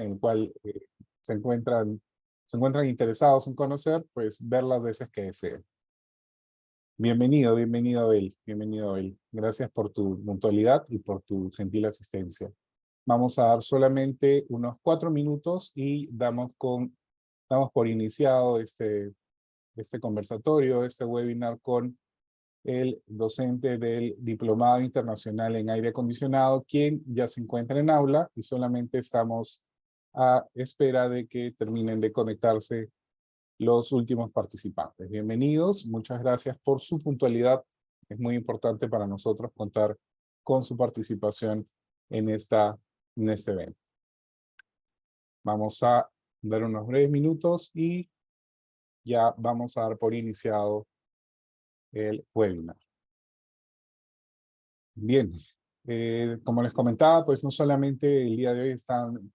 en el cual se encuentran interesados en conocer, pues ver las veces que deseen. Bienvenido, bienvenido Abel, bienvenido Abel. Gracias por tu puntualidad y por tu gentil asistencia. Vamos a dar solamente unos 4 minutos y damos por iniciado este conversatorio, este webinar con el docente del Diplomado Internacional en Aire Acondicionado, quien ya se encuentra en aula y solamente estamos a espera de que terminen de conectarse los últimos participantes. Bienvenidos, muchas gracias por su puntualidad. Es muy importante para nosotros contar con su participación en este evento. Vamos a dar unos breves minutos y ya vamos a dar por iniciado el webinar. Bien, como les comentaba, pues no solamente el día de hoy están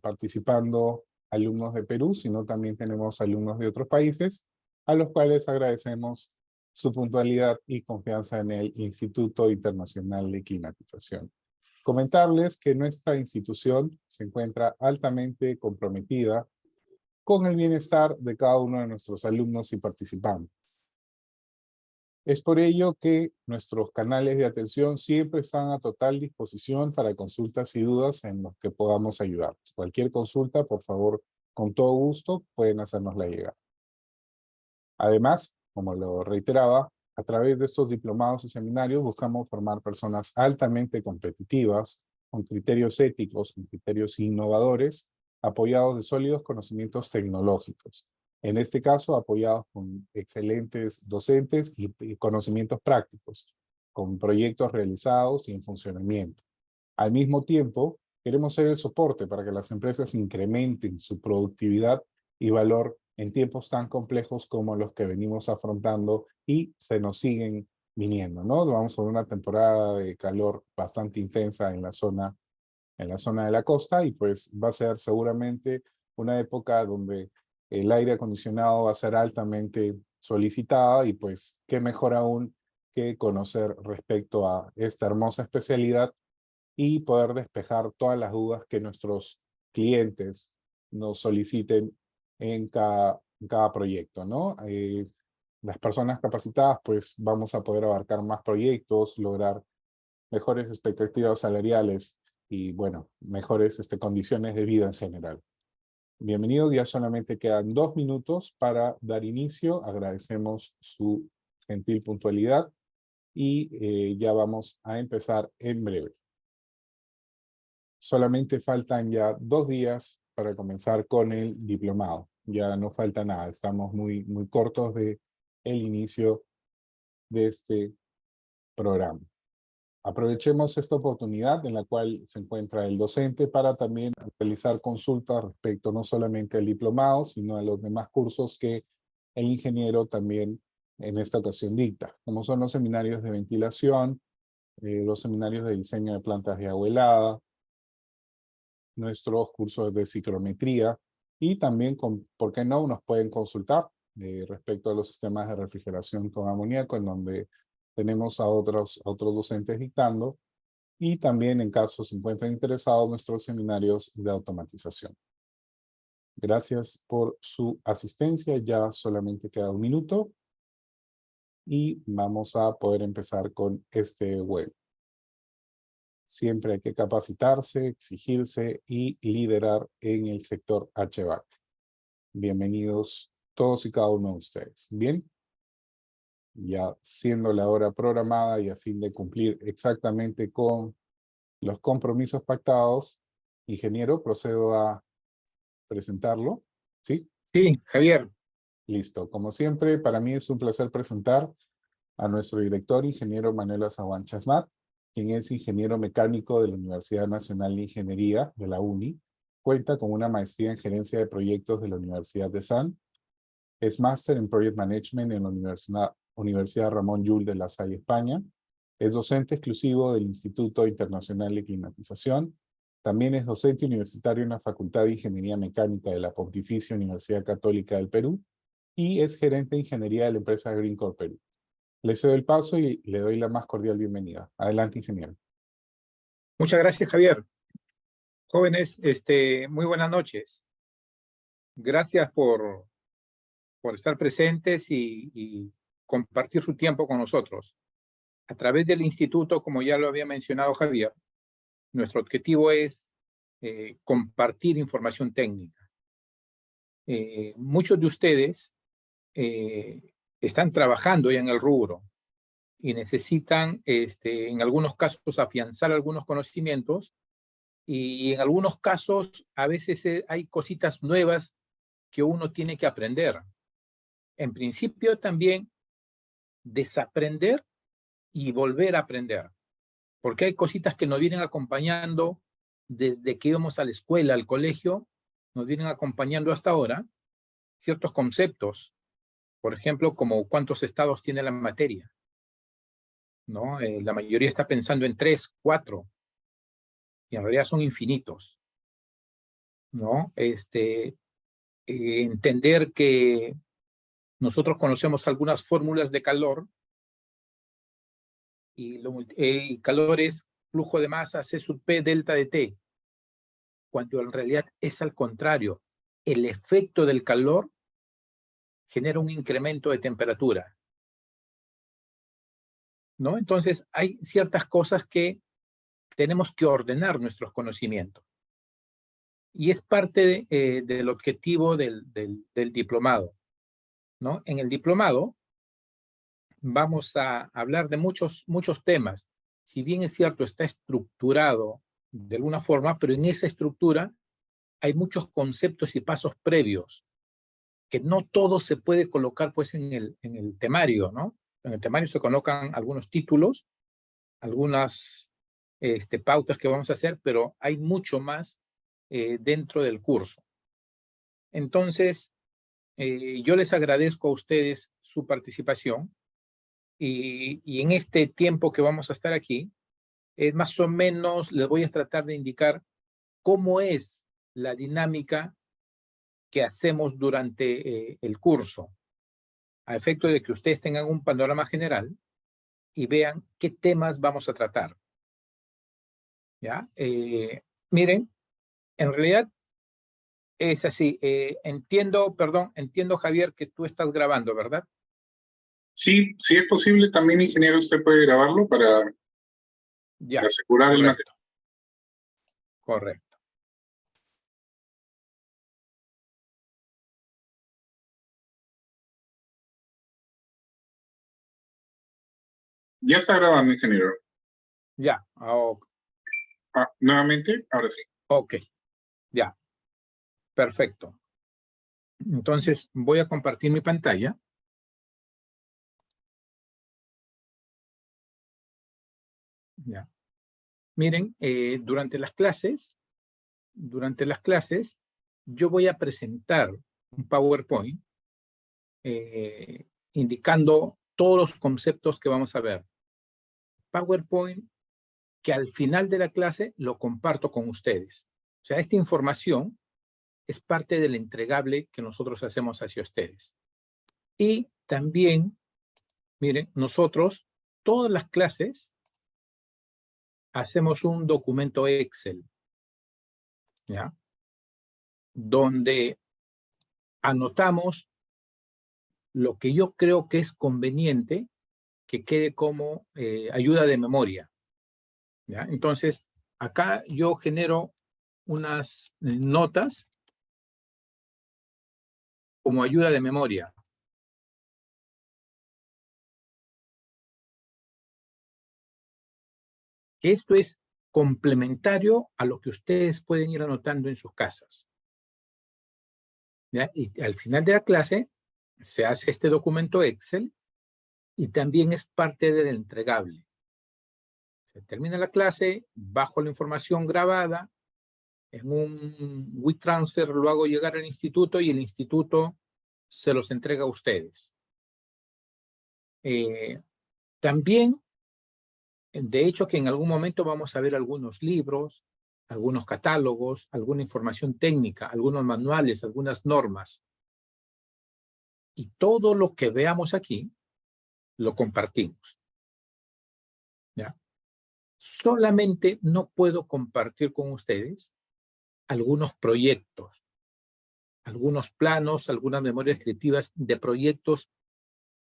participando alumnos de Perú, sino también tenemos alumnos de otros países, a los cuales agradecemos su puntualidad y confianza en el Instituto Internacional de Climatización. Comentarles que nuestra institución se encuentra altamente comprometida con el bienestar de cada uno de nuestros alumnos y participantes. Es por ello que nuestros canales de atención siempre están a total disposición para consultas y dudas en los que podamos ayudar. Cualquier consulta, por favor, con todo gusto, pueden hacérnosla llegar. Además, como lo reiteraba, a través de estos diplomados y seminarios buscamos formar personas altamente competitivas, con criterios éticos, con criterios innovadores, apoyados de sólidos conocimientos tecnológicos. En este caso, apoyados con excelentes docentes y conocimientos prácticos, con proyectos realizados y en funcionamiento. Al mismo tiempo, queremos ser el soporte para que las empresas incrementen su productividad y valor en tiempos tan complejos como los que venimos afrontando y se nos siguen viniendo, ¿no? Vamos a una temporada de calor bastante intensa en la zona de la costa y pues va a ser seguramente una época donde el aire acondicionado va a ser altamente solicitado y pues qué mejor aún que conocer respecto a esta hermosa especialidad y poder despejar todas las dudas que nuestros clientes nos soliciten en cada proyecto, ¿no? Las personas capacitadas pues vamos a poder abarcar más proyectos, lograr mejores expectativas salariales y, bueno, mejores condiciones de vida en general. Bienvenido, ya solamente quedan 2 minutos para dar inicio. Agradecemos su gentil puntualidad y ya vamos a empezar en breve. Solamente faltan ya 2 días para comenzar con el diplomado. Ya no falta nada, estamos muy cortos de el inicio de este programa. Aprovechemos esta oportunidad en la cual se encuentra el docente para también realizar consultas respecto no solamente al diplomado, sino a los demás cursos que el ingeniero también en esta ocasión dicta, como son los seminarios de ventilación, los seminarios de diseño de plantas de agua helada, nuestros cursos de ciclometría y también, ¿por qué no?, nos pueden consultar respecto a los sistemas de refrigeración con amoníaco, en donde tenemos a otros docentes dictando, y también en caso se encuentren interesados nuestros seminarios de automatización. Gracias por su asistencia, ya solamente queda 1 minuto y vamos a poder empezar con este web. Siempre hay que capacitarse, exigirse y liderar en el sector HVAC. Bienvenidos todos y cada uno de ustedes. Bien, ya siendo la hora programada y a fin de cumplir exactamente con los compromisos pactados, ingeniero, procedo a presentarlo. ¿Sí? Sí, Javier. Listo. Como siempre, para mí es un placer presentar a nuestro director, ingeniero Manuel Azahuán Chasmat, quien es ingeniero mecánico de la Universidad Nacional de Ingeniería de la UNI, cuenta con una maestría en gerencia de proyectos de la Universidad de San, es máster en Project Management en la Universidad Ramón Llull de La Salle, España, es docente exclusivo del Instituto Internacional de Climatización, también es docente universitario en la Facultad de Ingeniería Mecánica de la Pontificia Universidad Católica del Perú y es gerente de ingeniería de la empresa Greencore Perú. Le cedo el paso y le doy la más cordial bienvenida. Adelante, ingeniero. Muchas gracias, Javier. Jóvenes, muy buenas noches. Gracias por estar presentes y compartir su tiempo con nosotros. A través del instituto, como ya lo había mencionado Javier, nuestro objetivo es compartir información técnica. Muchos de ustedes están trabajando ya en el rubro y necesitan, en algunos casos, afianzar algunos conocimientos, y en algunos casos a veces hay cositas nuevas que uno tiene que aprender. En principio también desaprender y volver a aprender, porque hay cositas que nos vienen acompañando desde que íbamos a la escuela, al colegio, nos vienen acompañando hasta ahora, ciertos conceptos, por ejemplo, como cuántos estados tiene la materia, ¿no? La mayoría está pensando en 3, 4, y en realidad son infinitos, ¿no? Entender que nosotros conocemos algunas fórmulas de calor y calor es flujo de masa C sub P delta de T, cuando en realidad es al contrario. El efecto del calor genera un incremento de temperatura, ¿no? Entonces hay ciertas cosas que tenemos que ordenar nuestros conocimientos. Y es parte del objetivo del diplomado, ¿no? En el diplomado vamos a hablar de muchos temas. Si bien es cierto, está estructurado de alguna forma, pero en esa estructura hay muchos conceptos y pasos previos, que no todo se puede colocar pues en el temario, ¿no? En el temario se colocan algunos títulos, algunas pautas que vamos a hacer, pero hay mucho más dentro del curso. Entonces, yo les agradezco a ustedes su participación y en este tiempo que vamos a estar aquí, más o menos les voy a tratar de indicar cómo es la dinámica que hacemos durante el curso, a efecto de que ustedes tengan un panorama general y vean qué temas vamos a tratar. ¿Ya? Miren, en realidad es así. Entiendo, Javier, que tú estás grabando, ¿verdad? Sí, sí es posible. También, ingeniero, usted puede grabarlo para asegurar el material. Correcto. Ya está grabando, ingeniero. Ya. Nuevamente, ahora sí. Ok, ya. Perfecto. Entonces, voy a compartir mi pantalla. Ya. Miren, durante las clases, yo voy a presentar un PowerPoint indicando todos los conceptos que vamos a ver. PowerPoint que al final de la clase lo comparto con ustedes. O sea, esta información es parte del entregable que nosotros hacemos hacia ustedes. Y también, miren, nosotros, todas las clases, hacemos un documento Excel, ¿ya? Donde anotamos lo que yo creo que es conveniente que quede como ayuda de memoria, ¿ya? Entonces, acá yo genero unas notas como ayuda de memoria. Esto es complementario a lo que ustedes pueden ir anotando en sus casas, ¿ya? Y al final de la clase se hace este documento Excel y también es parte del entregable. Se termina la clase, bajo la información grabada, en un WeTransfer lo hago llegar al instituto y el instituto se los entrega a ustedes. También, de hecho, que en algún momento vamos a ver algunos libros, algunos catálogos, alguna información técnica, algunos manuales, algunas normas. Y todo lo que veamos aquí, lo compartimos. ¿Ya? Solamente no puedo compartir con ustedes algunos proyectos, algunos planos, algunas memorias descriptivas de proyectos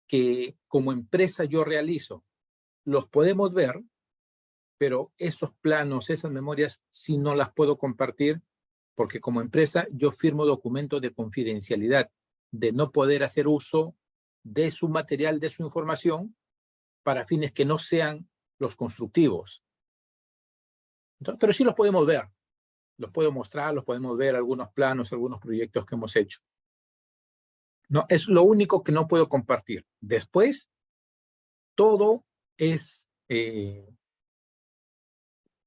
que como empresa yo realizo. Los podemos ver, pero esos planos, esas memorias, sí no las puedo compartir porque como empresa yo firmo documentos de confidencialidad, de no poder hacer uso de su material, de su información, para fines que no sean los constructivos. Entonces, pero sí los podemos ver, los puedo mostrar, los podemos ver, algunos planos, algunos proyectos que hemos hecho. No, es lo único que no puedo compartir. Después, todo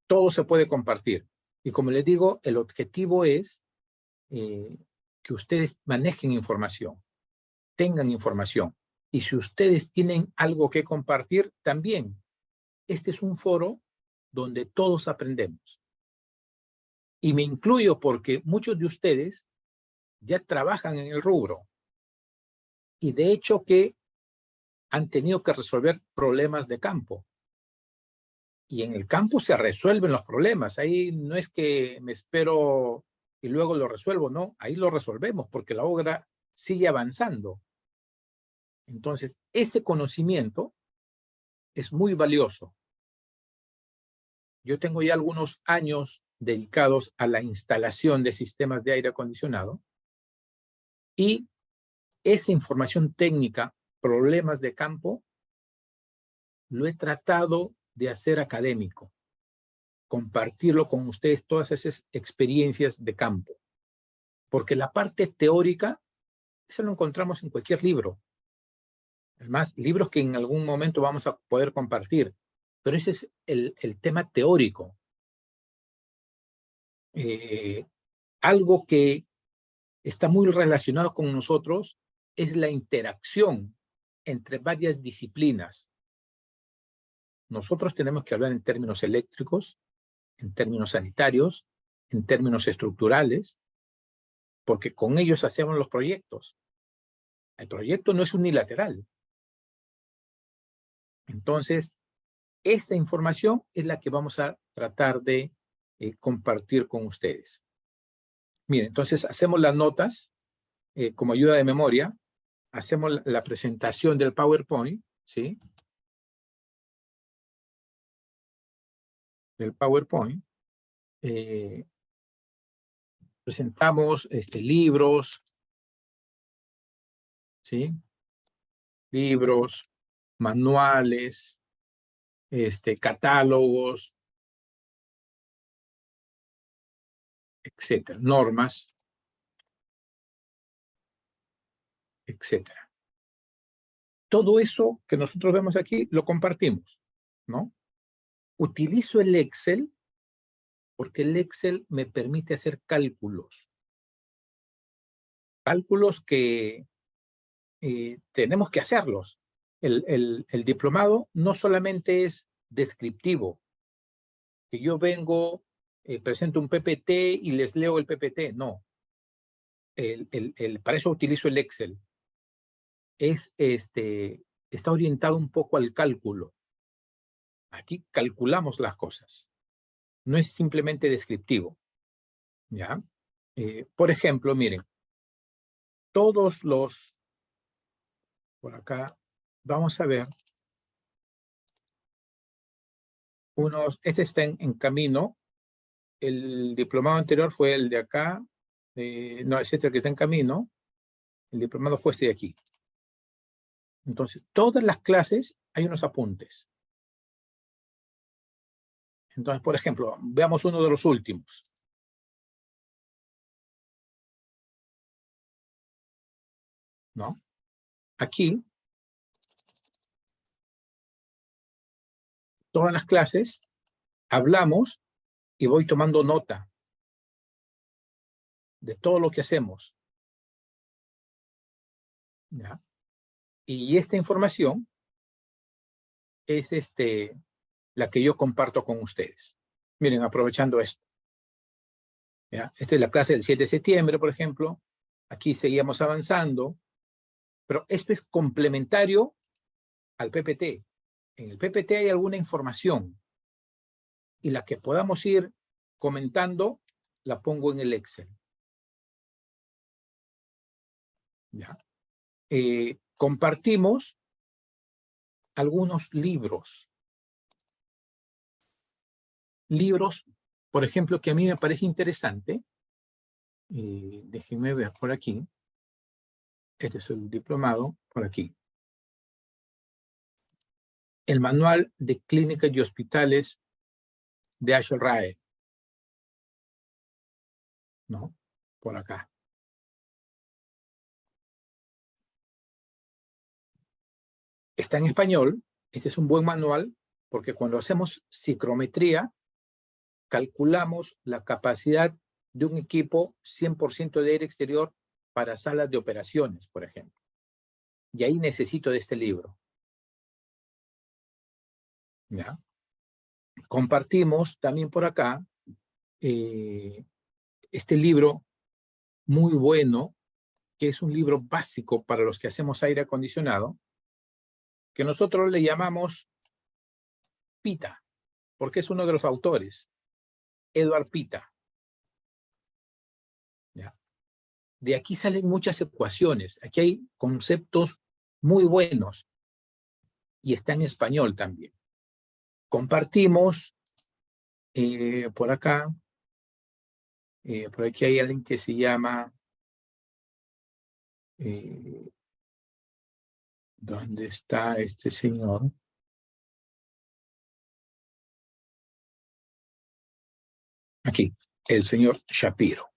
todo se puede compartir. Y como les digo, el objetivo es que ustedes manejen información, tengan información. Y si ustedes tienen algo que compartir, también. Este es un foro donde todos aprendemos. Y me incluyo porque muchos de ustedes ya trabajan en el rubro. Y de hecho que han tenido que resolver problemas de campo. Y en el campo se resuelven los problemas. Ahí no es que me espero y luego lo resuelvo, no. Ahí lo resolvemos porque la obra sigue avanzando. Entonces, ese conocimiento es muy valioso. Yo tengo ya algunos años dedicados a la instalación de sistemas de aire acondicionado y esa información técnica, problemas de campo, lo he tratado de hacer académico, compartirlo con ustedes, todas esas experiencias de campo, porque la parte teórica, eso lo encontramos en cualquier libro. Además, libros que en algún momento vamos a poder compartir, pero ese es el tema teórico. Algo que está muy relacionado con nosotros es la interacción entre varias disciplinas. Nosotros tenemos que hablar en términos eléctricos, en términos sanitarios, en términos estructurales, porque con ellos hacemos los proyectos. El proyecto no es unilateral. Entonces, esa información es la que vamos a tratar de compartir con ustedes. Miren, entonces hacemos las notas como ayuda de memoria, hacemos la presentación del PowerPoint, ¿sí? Del PowerPoint. Presentamos libros, ¿sí? Libros, manuales, catálogos, etcétera, normas, etcétera. Todo eso que nosotros vemos aquí lo compartimos, ¿no? Utilizo el Excel porque el Excel me permite hacer cálculos. Cálculos que tenemos que hacerlos. El diplomado no solamente es descriptivo, que yo vengo, presento un PPT y les leo el PPT, no. Para eso utilizo el Excel. Está orientado un poco al cálculo. Aquí calculamos las cosas. No es simplemente descriptivo. ¿Ya? Por ejemplo, miren, todos los, por acá, vamos a ver, este está en camino. El diplomado anterior fue el de acá, no, etcétera, que está en camino. El diplomado fue este de aquí. Entonces, todas las clases hay unos apuntes. Entonces, por ejemplo, veamos uno de los últimos. ¿No? Aquí, todas las clases, hablamos y voy tomando nota de todo lo que hacemos. ¿Ya? Y esta información es la que yo comparto con ustedes. Miren, aprovechando esto. ¿Ya? Esta es la clase del 7 de septiembre, por ejemplo. Aquí seguíamos avanzando. Pero esto es complementario al PPT. En el PPT hay alguna información y la que podamos ir comentando la pongo en el Excel. ¿Ya? Compartimos algunos libros. Libros, por ejemplo, que a mí me parece interesante. Déjenme ver por aquí. Este es el diplomado, por aquí. El manual de clínicas y hospitales de Ashel-Rae. ¿No? Por acá. Está en español. Este es un buen manual porque cuando hacemos psicometría, calculamos la capacidad de un equipo 100% de aire exterior para salas de operaciones, por ejemplo. Y ahí necesito de este libro. ¿Ya? Compartimos también por acá este libro muy bueno, que es un libro básico para los que hacemos aire acondicionado, que nosotros le llamamos Pita, porque es uno de los autores, Edward Pita. ¿Ya? De aquí salen muchas ecuaciones, aquí hay conceptos muy buenos y está en español también. Compartimos por acá, por aquí hay alguien que se llama, ¿dónde está este señor? Aquí, el señor Shapiro.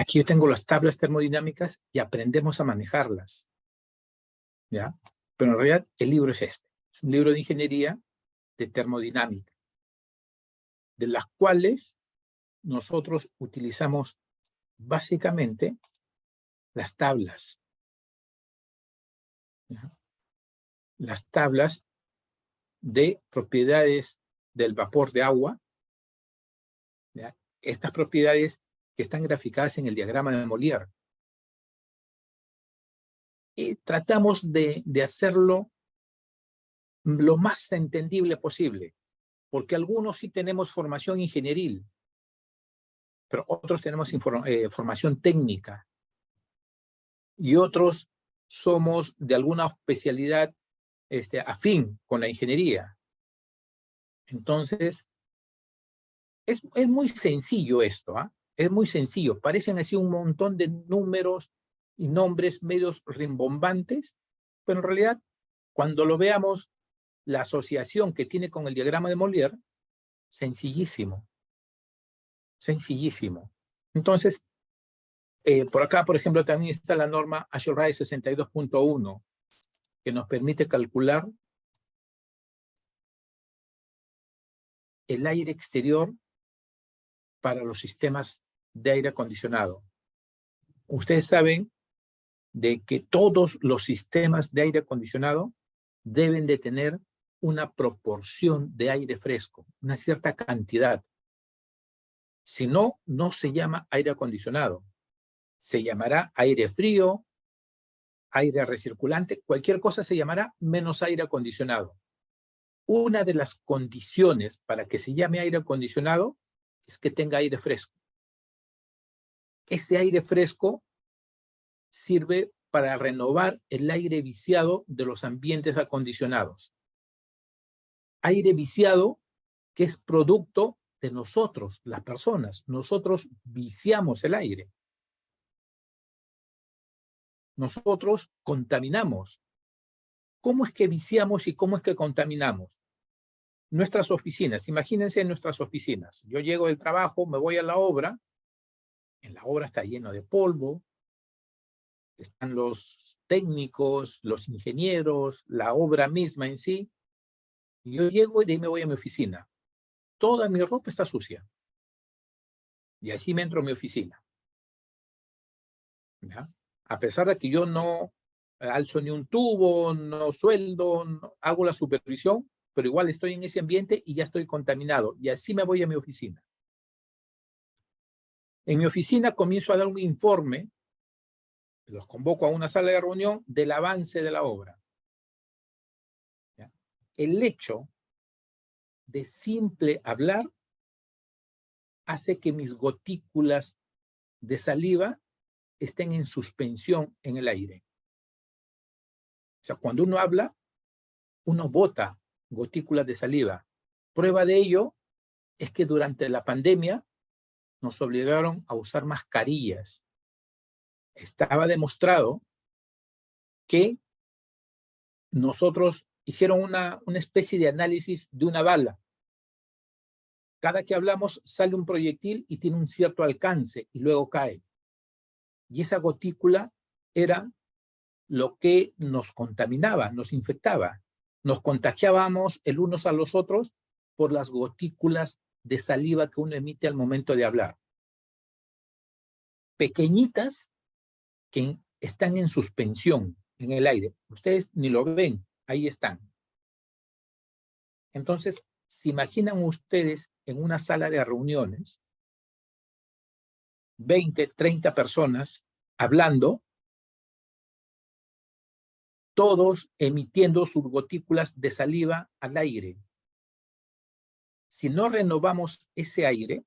Aquí yo tengo las tablas termodinámicas y aprendemos a manejarlas. ¿Ya? Pero en realidad el libro es este. Es un libro de ingeniería de termodinámica, de las cuales nosotros utilizamos básicamente las tablas. ¿Ya? Las tablas de propiedades del vapor de agua. ¿Ya? Estas propiedades que están graficadas en el diagrama de Molière. Y tratamos de hacerlo lo más entendible posible, porque algunos sí tenemos formación ingenieril, pero otros tenemos formación técnica, y otros somos de alguna especialidad afín con la ingeniería. Entonces, es muy sencillo esto, ¿ah? Es muy sencillo. Parecen así un montón de números y nombres medios rimbombantes, pero en realidad, cuando lo veamos, la asociación que tiene con el diagrama de Molière, sencillísimo. Sencillísimo. Entonces, por acá, por ejemplo, también está la norma Ashel-Rae 62.1, que nos permite calcular el aire exterior para los sistemas de aire acondicionado. Ustedes saben de que todos los sistemas de aire acondicionado deben de tener una proporción de aire fresco, una cierta cantidad. Si no, no se llama aire acondicionado. Se llamará aire frío, aire recirculante, cualquier cosa se llamará menos aire acondicionado. Una de las condiciones para que se llame aire acondicionado es que tenga aire fresco. Ese aire fresco sirve para renovar el aire viciado de los ambientes acondicionados. Aire viciado que es producto de nosotros, las personas. Nosotros viciamos el aire. Nosotros contaminamos. ¿Cómo es que viciamos y cómo es que contaminamos? Nuestras oficinas, imagínense nuestras oficinas. Yo llego del trabajo, me voy a la obra, en la obra está lleno de polvo, están los técnicos, los ingenieros, la obra misma en sí. Y yo llego y de ahí me voy a mi oficina. Toda mi ropa está sucia. Y así me entro a mi oficina. ¿Ya? A pesar de que yo no alzo ni un tubo, no sueldo, no hago la supervisión, pero igual estoy en ese ambiente y ya estoy contaminado. Y así me voy a mi oficina. En mi oficina comienzo a dar un informe, los convoco a una sala de reunión del avance de la obra. ¿Ya? el hecho de simple hablar hace que mis gotículas de saliva estén en suspensión en el aire. O sea, cuando uno habla, uno bota gotículas de saliva. Prueba de ello es que durante la pandemia nos obligaron a usar mascarillas. Estaba demostrado que nosotros hicieron una especie de análisis de una bala. Cada que hablamos sale un proyectil y tiene un cierto alcance y luego cae. Y esa gotícula era lo que nos contaminaba, nos infectaba. Nos contagiábamos el unos a los otros por las gotículas de saliva que uno emite al momento de hablar. Pequeñitas que están en suspensión en el aire. Ustedes ni lo ven, ahí están. Entonces, ¿se imaginan ustedes en una sala de reuniones 20, 30 personas hablando, todos emitiendo sus gotículas de saliva al aire? Si no renovamos ese aire,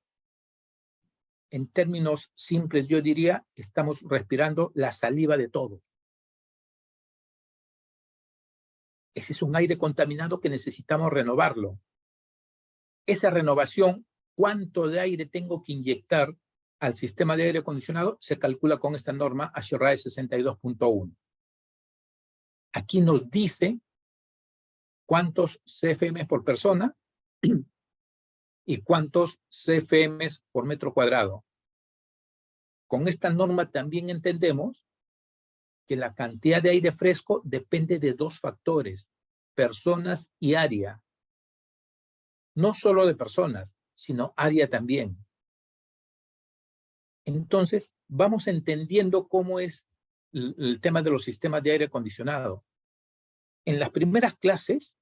en términos simples yo diría, estamos respirando la saliva de todos. Ese es un aire contaminado que necesitamos renovarlo. Esa renovación, ¿cuánto de aire tengo que inyectar al sistema de aire acondicionado? Se calcula con esta norma ASHRAE 62.1. Aquí nos dice cuántos CFM por persona y cuántos CFM por metro cuadrado. Con esta norma también entendemos que la cantidad de aire fresco depende de dos factores, personas y área. No solo de personas, sino área también. Entonces, vamos entendiendo cómo es el tema de los sistemas de aire acondicionado. En las primeras clases,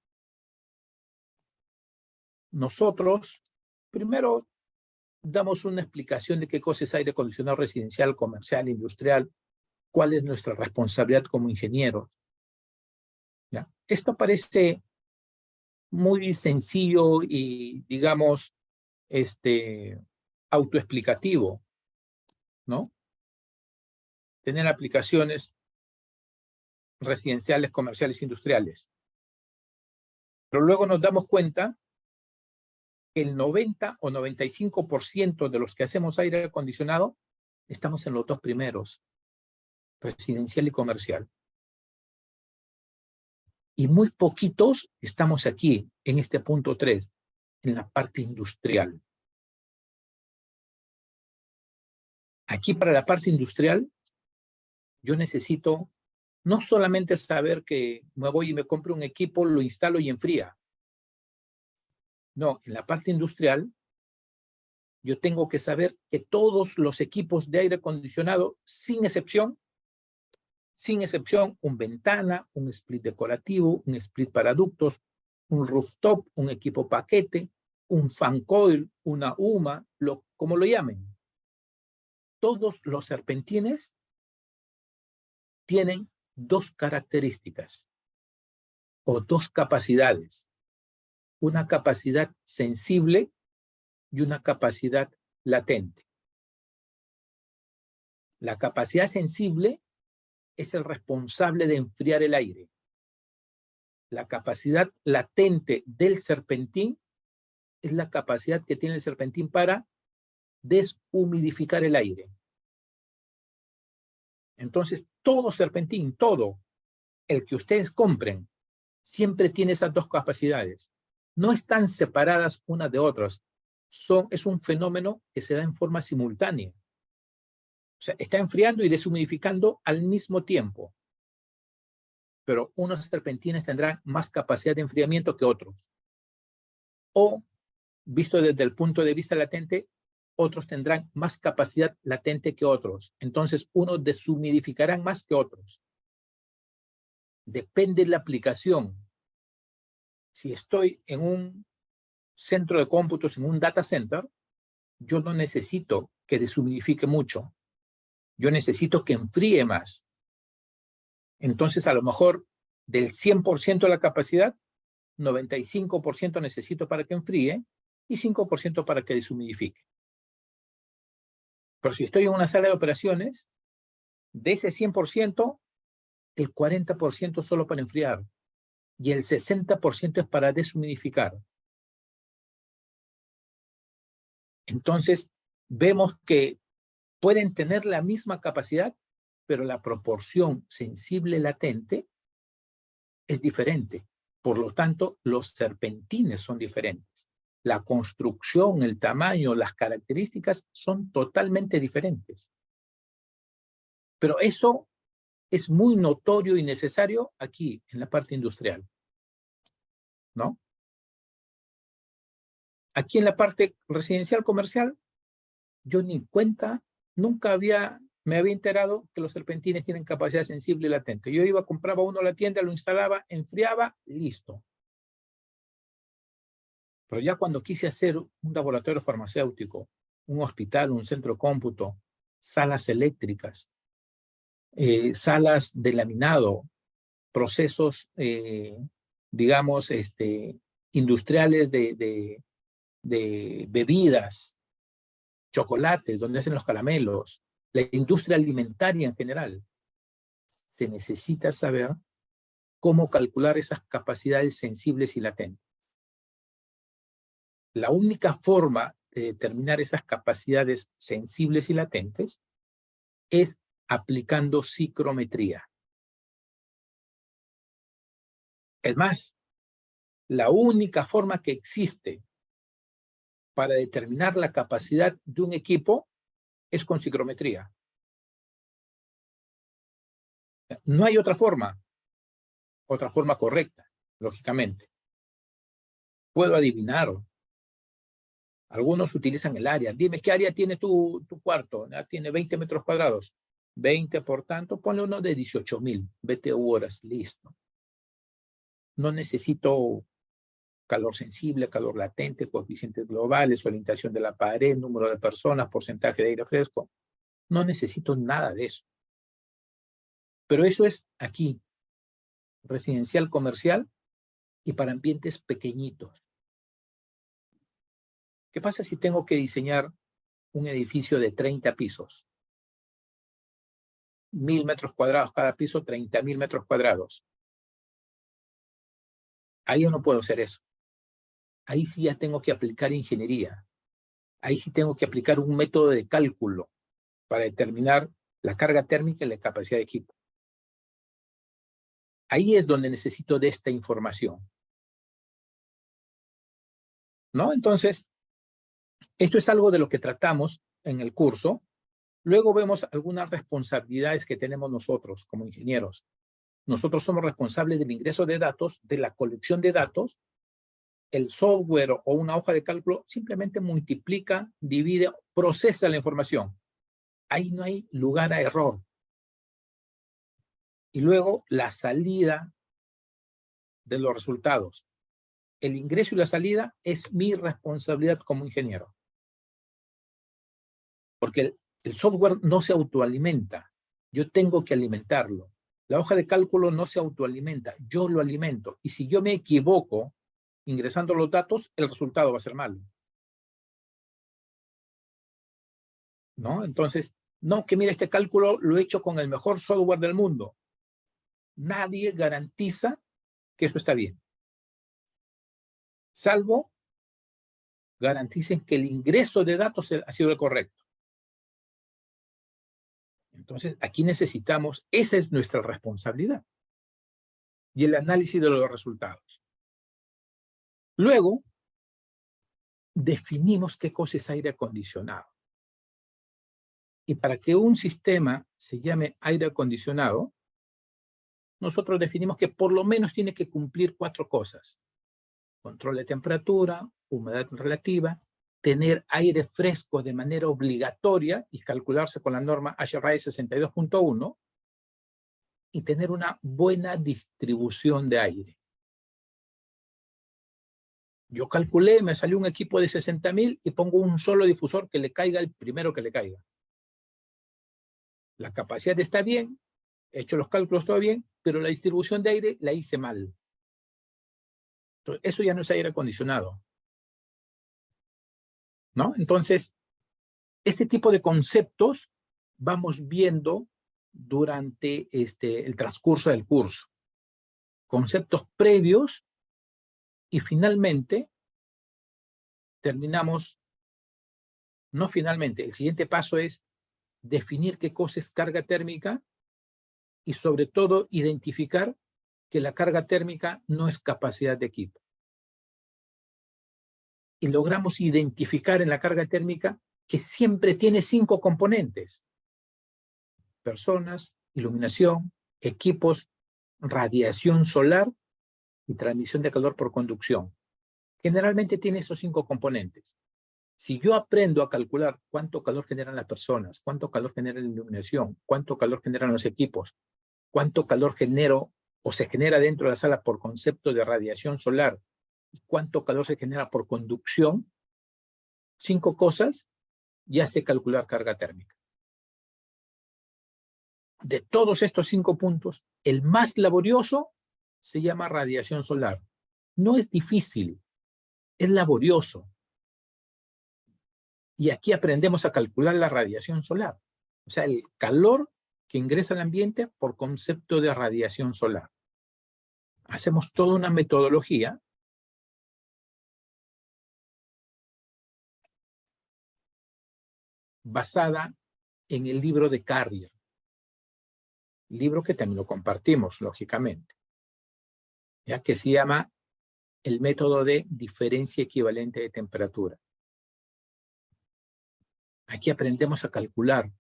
nosotros primero damos una explicación de qué cosa es aire acondicionado residencial, comercial, industrial, cuál es nuestra responsabilidad como ingenieros. ¿Ya? Esto parece muy sencillo y, digamos, autoexplicativo, ¿no? Tener aplicaciones residenciales, comerciales, industriales. Pero luego nos damos cuenta que el 90 o 95% de los que hacemos aire acondicionado estamos en los dos primeros, residencial y comercial. Y muy poquitos estamos aquí, en este punto 3, en la parte industrial. Aquí para la parte industrial, yo necesito no solamente saber que me voy y me compro un equipo, lo instalo y enfría. No, en la parte industrial, yo tengo que saber que todos los equipos de aire acondicionado, sin excepción, un ventana, un split decorativo, un split para ductos, un rooftop, un equipo paquete, un fan coil, una UMA, como lo llamen. Todos los serpentines tienen dos características o dos capacidades. Una capacidad sensible y una capacidad latente. La capacidad sensible es el responsable de enfriar el aire. La capacidad latente del serpentín es la capacidad que tiene el serpentín para deshumidificar el aire. Entonces, todo serpentín, todo el que ustedes compren, siempre tiene esas dos capacidades. No están separadas unas de otras. Es un fenómeno que se da en forma simultánea. O sea, está enfriando y deshumidificando al mismo tiempo. Pero unos serpentines tendrán más capacidad de enfriamiento que otros. O, visto desde el punto de vista latente, otros tendrán más capacidad latente que otros. Entonces, unos deshumidificarán más que otros. Depende de la aplicación. Si estoy en un centro de cómputos, en un data center, yo no necesito que deshumidifique mucho. Yo necesito que enfríe más. Entonces, a lo mejor, del 100% de la capacidad, 95% necesito para que enfríe y 5% para que deshumidifique. Pero si estoy en una sala de operaciones, de ese 100%, el 40% solo para enfriar y el 60% es para deshumidificar. Entonces, vemos que pueden tener la misma capacidad, pero la proporción sensible-latente es diferente. Por lo tanto, los serpentines son diferentes. La construcción, el tamaño, las características son totalmente diferentes. Pero eso es muy notorio y necesario aquí, en la parte industrial, ¿no? Aquí en la parte residencial comercial, yo ni cuenta, nunca me había enterado que los serpentines tienen capacidad sensible y latente. Yo iba, compraba uno a la tienda, lo instalaba, enfriaba, listo. Pero ya cuando quise hacer un laboratorio farmacéutico, un hospital, un centro de cómputo, salas eléctricas, salas de laminado, procesos, digamos, industriales de bebidas, chocolates, donde hacen los caramelos, la industria alimentaria en general, se necesita saber cómo calcular esas capacidades sensibles y latentes. La única forma de determinar esas capacidades sensibles y latentes es aplicando psicometría. Es más, la única forma que existe para determinar la capacidad de un equipo es con psicometría. No hay otra forma correcta, lógicamente. Puedo adivinar. Algunos utilizan el área. Dime, ¿qué área tiene tu cuarto? Tiene 20 metros cuadrados. 20, por tanto, ponle uno de 18,000 BTU horas. Listo. No necesito calor sensible, calor latente, coeficientes globales, orientación de la pared, número de personas, porcentaje de aire fresco. No necesito nada de eso. Pero eso es aquí, residencial, comercial y para ambientes pequeñitos. ¿Qué pasa si tengo que diseñar un edificio de 30 pisos? 1,000 metros cuadrados cada piso, 30,000 metros cuadrados. Ahí yo no puedo hacer eso. Ahí sí ya tengo que aplicar ingeniería. Ahí sí tengo que aplicar un método de cálculo para determinar la carga térmica y la capacidad de equipo. Ahí es donde necesito de esta información, ¿no? Entonces, esto es algo de lo que tratamos en el curso. Luego vemos algunas responsabilidades que tenemos nosotros como ingenieros. Nosotros somos responsables del ingreso de datos, de la colección de datos. El software o una hoja de cálculo simplemente multiplica, divide, procesa la información. Ahí no hay lugar a error. Y luego la salida de los resultados. El ingreso y la salida es mi responsabilidad como ingeniero. Porque el software no se autoalimenta. Yo tengo que alimentarlo. La hoja de cálculo no se autoalimenta. Yo lo alimento. Y si yo me equivoco ingresando los datos, el resultado va a ser malo. ¿No? Entonces, no, que mira, este cálculo lo he hecho con el mejor software del mundo. Nadie garantiza que eso está bien. Salvo garanticen que el ingreso de datos ha sido el correcto. Entonces, aquí necesitamos, esa es nuestra responsabilidad. Y el análisis de los resultados. Luego, definimos qué cosa es aire acondicionado. Y para que un sistema se llame aire acondicionado, nosotros definimos que por lo menos tiene que cumplir 4 cosas. Control de temperatura, humedad relativa, tener aire fresco de manera obligatoria y calcularse con la norma HRAE 62.1 y tener una buena distribución de aire. Yo calculé, me salió un equipo de 60,000 y pongo un solo difusor que le caiga el primero que le caiga. La capacidad está bien, he hecho los cálculos todo bien, pero la distribución de aire la hice mal. Entonces, eso ya no es aire acondicionado, ¿no? Entonces, este tipo de conceptos vamos viendo durante el transcurso del curso. Conceptos previos y finalmente terminamos, no finalmente, el siguiente paso es definir qué cosa es carga térmica y sobre todo identificar que la carga térmica no es capacidad de equipo. Y logramos identificar en la carga térmica que siempre tiene 5 componentes: personas, iluminación, equipos, radiación solar y transmisión de calor por conducción. Generalmente tiene esos 5 componentes. Si yo aprendo a calcular cuánto calor generan las personas, cuánto calor genera la iluminación, cuánto calor generan los equipos, cuánto calor genero o se genera dentro de la sala por concepto de radiación solar, y cuánto calor se genera por conducción, 5 cosas, ya sé calcular carga térmica. De todos estos 5 puntos, el más laborioso se llama radiación solar. No es difícil, es laborioso. Y aquí aprendemos a calcular la radiación solar. O sea, el calor que ingresa al ambiente por concepto de radiación solar. Hacemos toda una metodología basada en el libro de Carrier. Libro que también lo compartimos, lógicamente. Ya que se llama el método de diferencia equivalente de temperatura. Aquí aprendemos a calcular.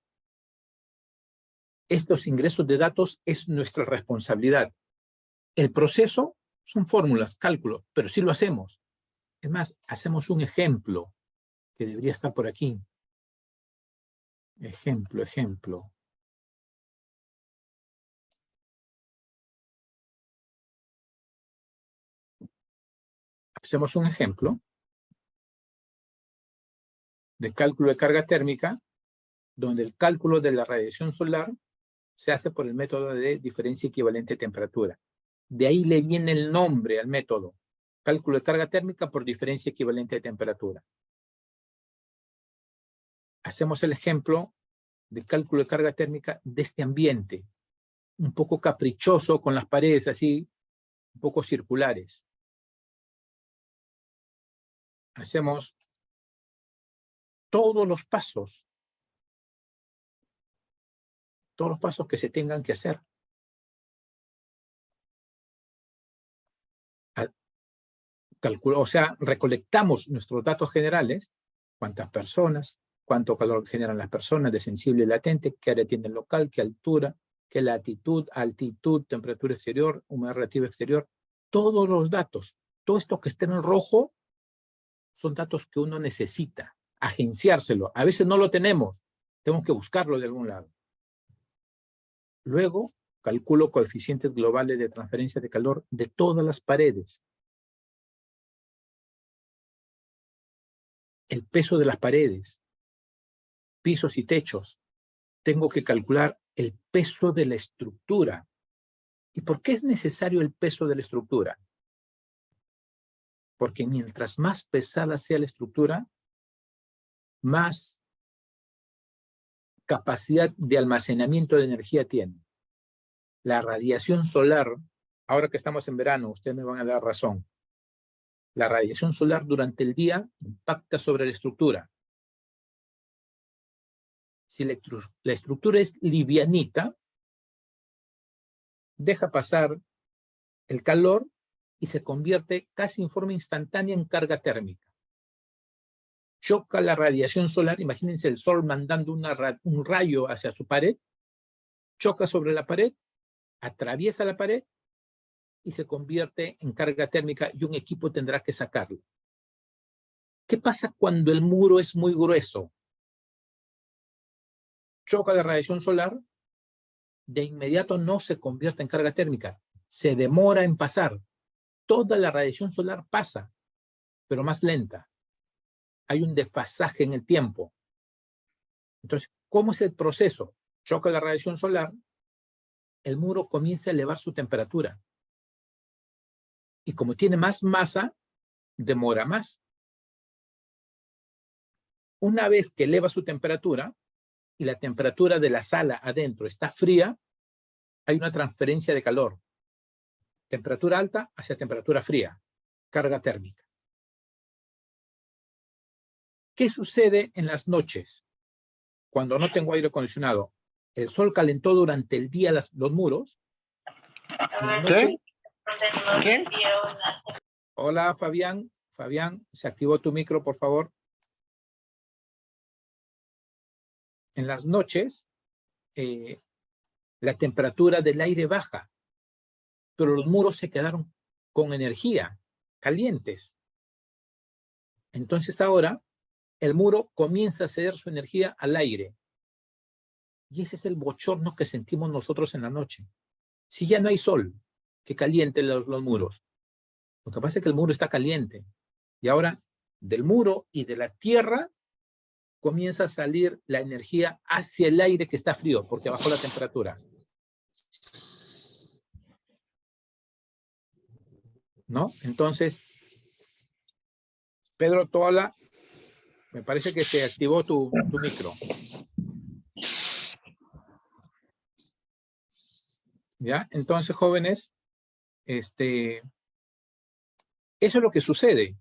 Estos ingresos de datos es nuestra responsabilidad. El proceso son fórmulas, cálculos, pero sí lo hacemos. Es más, hacemos un ejemplo que debería estar por aquí. Ejemplo. Hacemos un ejemplo de cálculo de carga térmica, donde el cálculo de la radiación solar se hace por el método de diferencia equivalente de temperatura. De ahí le viene el nombre al método. Cálculo de carga térmica por diferencia equivalente de temperatura. Hacemos el ejemplo de cálculo de carga térmica de este ambiente, un poco caprichoso, con las paredes así, un poco circulares. Hacemos todos los pasos que se tengan que hacer. O sea, recolectamos nuestros datos generales, cuántas personas, cuánto calor generan las personas de sensible y latente, qué área tiene el local, qué altura, qué latitud, altitud, temperatura exterior, humedad relativa exterior, todos los datos. Todo esto que está en rojo son datos que uno necesita, agenciárselo. A veces no lo tenemos que buscarlo de algún lado. Luego, calculo coeficientes globales de transferencia de calor de todas las paredes. El peso de las paredes, pisos y techos. Tengo que calcular el peso de la estructura. ¿Y por qué es necesario el peso de la estructura? Porque mientras más pesada sea la estructura, más capacidad de almacenamiento de energía tiene. La radiación solar, ahora que estamos en verano, ustedes me van a dar razón. La radiación solar durante el día impacta sobre la estructura. Si la estructura es livianita, deja pasar el calor y se convierte casi en forma instantánea en carga térmica. Choca la radiación solar, imagínense el sol mandando un rayo hacia su pared, choca sobre la pared, atraviesa la pared y se convierte en carga térmica y un equipo tendrá que sacarlo. ¿Qué pasa cuando el muro es muy grueso? Choca la radiación solar, de inmediato no se convierte en carga térmica, se demora en pasar. Toda la radiación solar pasa, pero más lenta. Hay un desfasaje en el tiempo. Entonces, ¿cómo es el proceso? Choca la radiación solar, el muro comienza a elevar su temperatura. Y como tiene más masa, demora más. Una vez que eleva su temperatura y la temperatura de la sala adentro está fría, hay una transferencia de calor. Temperatura alta hacia temperatura fría. Carga térmica. ¿Qué sucede en las noches? Cuando no tengo aire acondicionado, el sol calentó durante el día los muros. En la noche, ¿Qué? hola, Fabián. Fabián, se activó tu micro, por favor. En las noches, la temperatura del aire baja, pero los muros se quedaron con energía, calientes. Entonces ahora, el muro comienza a ceder su energía al aire. Y ese es el bochorno que sentimos nosotros en la noche. Si ya no hay sol que caliente los muros, lo que pasa es que el muro está caliente. Y ahora, del muro y de la tierra, comienza a salir la energía hacia el aire que está frío, porque bajó la temperatura. ¿No? Entonces, Pedro Toala, me parece que se activó tu micro. ¿Ya? Entonces, jóvenes, eso es lo que sucede.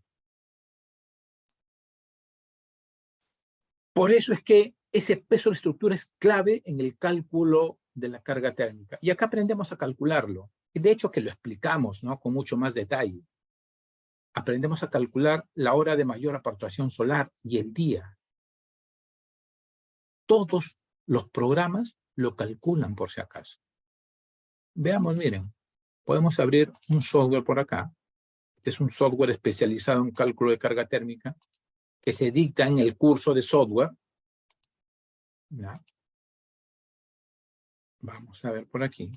Por eso es que ese peso de estructura es clave en el cálculo de la carga térmica. Y acá aprendemos a calcularlo. Y de hecho que lo explicamos, ¿no? Con mucho más detalle. Aprendemos a calcular la hora de mayor aportación solar y el día. Todos los programas lo calculan por si acaso. Veamos, miren, podemos abrir un software por acá. Este es un software especializado en cálculo de carga térmica que se dicta en el curso de software. ¿Ya? Vamos a ver por aquí.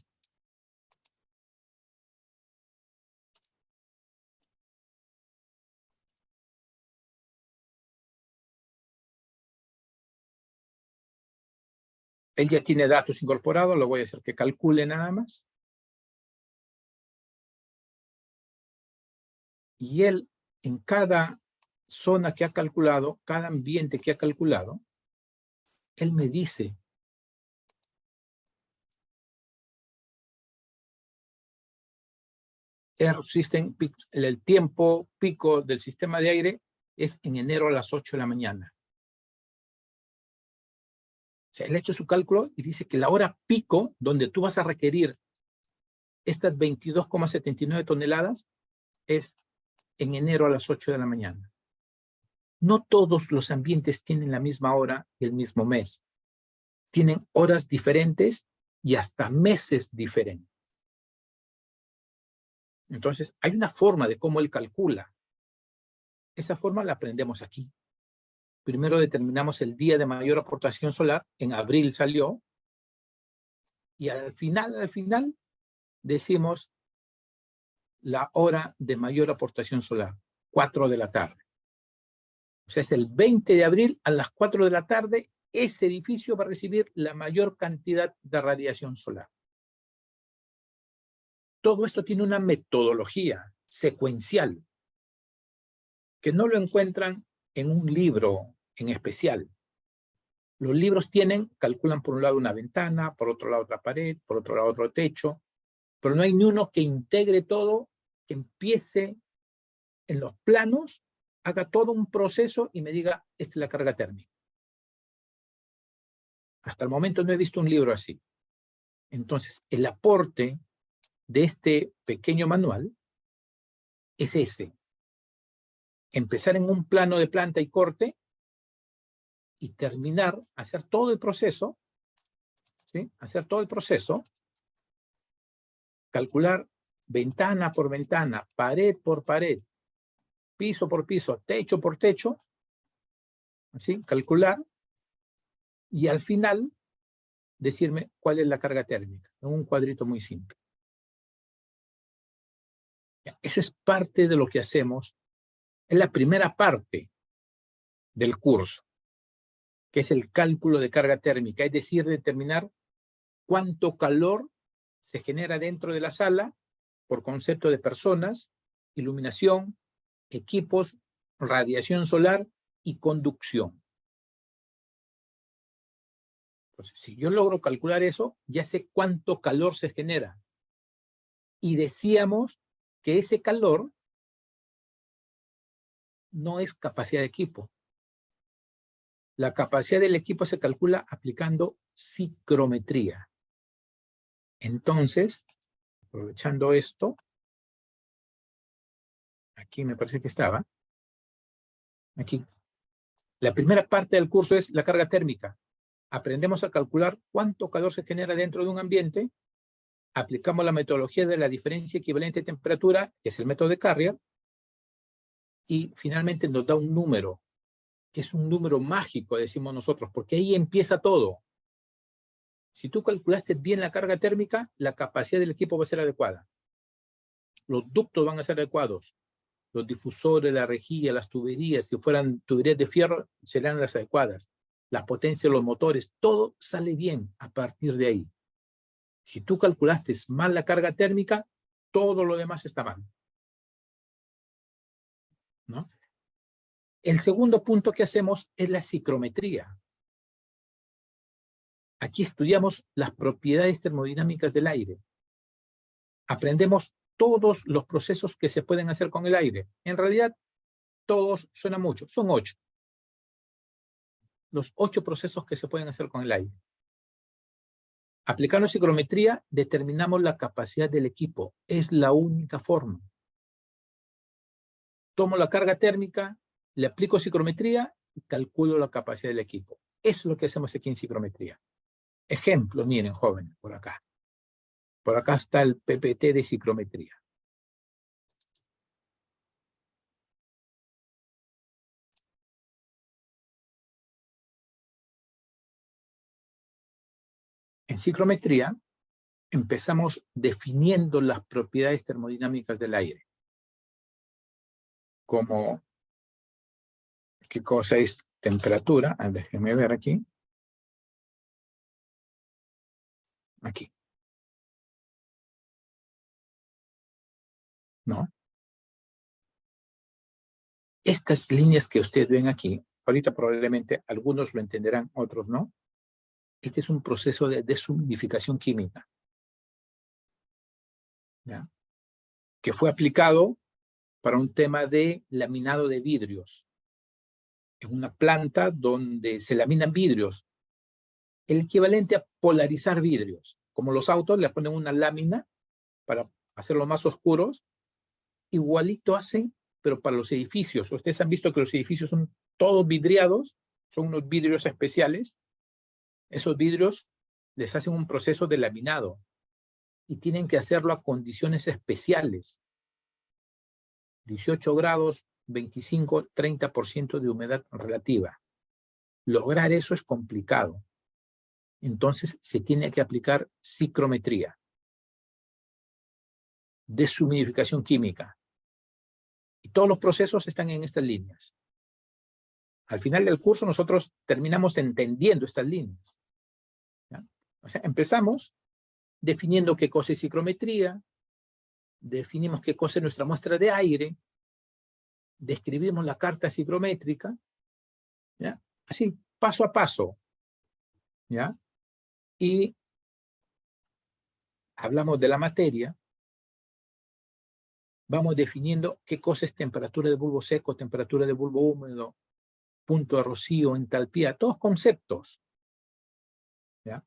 Él ya tiene datos incorporados, lo voy a hacer que calcule nada más. Y él, en cada zona que ha calculado, cada ambiente que ha calculado, él me dice el tiempo pico del sistema de aire es en enero a las 8 de la mañana. O sea, él ha hecho su cálculo y dice que la hora pico, donde tú vas a requerir estas 22,79 toneladas, es en enero a las 8 de la mañana. No todos los ambientes tienen la misma hora y el mismo mes. Tienen horas diferentes y hasta meses diferentes. Entonces, hay una forma de cómo él calcula. Esa forma la aprendemos aquí. Primero determinamos el día de mayor aportación solar, en abril salió, y al final, decimos la hora de mayor aportación solar, 4 de la tarde. O sea, es el 20 de abril a las 4 de la tarde, ese edificio va a recibir la mayor cantidad de radiación solar. Todo esto tiene una metodología secuencial que no lo encuentran en un libro en especial. Los libros calculan por un lado una ventana, por otro lado otra pared, por otro lado otro techo, pero no hay ni uno que integre todo, que empiece en los planos, haga todo un proceso y me diga, esta es la carga térmica. Hasta el momento no he visto un libro así. Entonces, el aporte de este pequeño manual es ese. Empezar en un plano de planta y corte y terminar, hacer todo el proceso, ¿sí? Hacer todo el proceso, calcular ventana por ventana, pared por pared, piso por piso, techo por techo, ¿sí? Calcular y al final decirme cuál es la carga térmica, en un cuadrito muy simple. Eso es parte de lo que hacemos, es la primera parte del curso, que es el cálculo de carga térmica, es decir, determinar cuánto calor se genera dentro de la sala por concepto de personas iluminación, equipos, radiación solar y conducción. Entonces, si yo logro calcular eso, ya sé cuánto calor se genera. Y decíamos que ese calor no es capacidad de equipo. La capacidad del equipo se calcula aplicando ciclometría. Entonces, aprovechando esto, aquí me parece que estaba, aquí, la primera parte del curso es la carga térmica. Aprendemos a calcular cuánto calor se genera dentro de un ambiente, aplicamos la metodología de la diferencia equivalente de temperatura, que es el método de Carrier, y finalmente nos da un número, que es un número mágico, decimos nosotros, porque ahí empieza todo. Si tú calculaste bien la carga térmica, la capacidad del equipo va a ser adecuada. Los ductos van a ser adecuados. Los difusores, la rejilla, las tuberías, si fueran tuberías de fierro, serán las adecuadas. La potencia de los motores, todo sale bien a partir de ahí. Si tú calculaste mal la carga térmica, todo lo demás está mal, ¿no? El segundo punto que hacemos es la ciclometría. Aquí estudiamos las propiedades termodinámicas del aire. Aprendemos todos los procesos que se pueden hacer con el aire. En realidad, todos suena mucho, son 8. Los 8 procesos que se pueden hacer con el aire. Aplicando ciclometría, determinamos la capacidad del equipo. Es la única forma. Tomo la carga térmica, le aplico ciclometría y calculo la capacidad del equipo. Eso es lo que hacemos aquí en ciclometría. Ejemplo, miren, jóvenes, por acá. Por acá está el PPT de ciclometría. En ciclometría, empezamos definiendo las propiedades termodinámicas del aire. Como, ¿qué cosa es temperatura? Déjenme ver aquí. Aquí. ¿No? Estas líneas que ustedes ven aquí, ahorita probablemente algunos lo entenderán, otros no. Este es un proceso de deshumidificación química, ¿ya? Que fue aplicado para un tema de laminado de vidrios. En una planta donde se laminan vidrios. El equivalente a polarizar vidrios. Como los autos le ponen una lámina para hacerlos más oscuros, igualito hacen, pero para los edificios. Ustedes han visto que los edificios son todos vidriados, son unos vidrios especiales. Esos vidrios les hacen un proceso de laminado y tienen que hacerlo a condiciones especiales. 18 grados, 25, 30% de humedad relativa. Lograr eso es complicado. Entonces se tiene que aplicar ciclometría, deshumidificación química. Y todos los procesos están en estas líneas. Al final del curso nosotros terminamos entendiendo estas líneas, ¿ya? O sea, empezamos definiendo qué cosa es ciclometría, definimos qué cosa es nuestra muestra de aire, describimos la carta ciclométrica, ¿ya? Así, paso a paso, ¿ya? Y hablamos de la materia, vamos definiendo qué cosa es temperatura de bulbo seco, temperatura de bulbo húmedo, punto de rocío, entalpía, todos conceptos, ¿ya?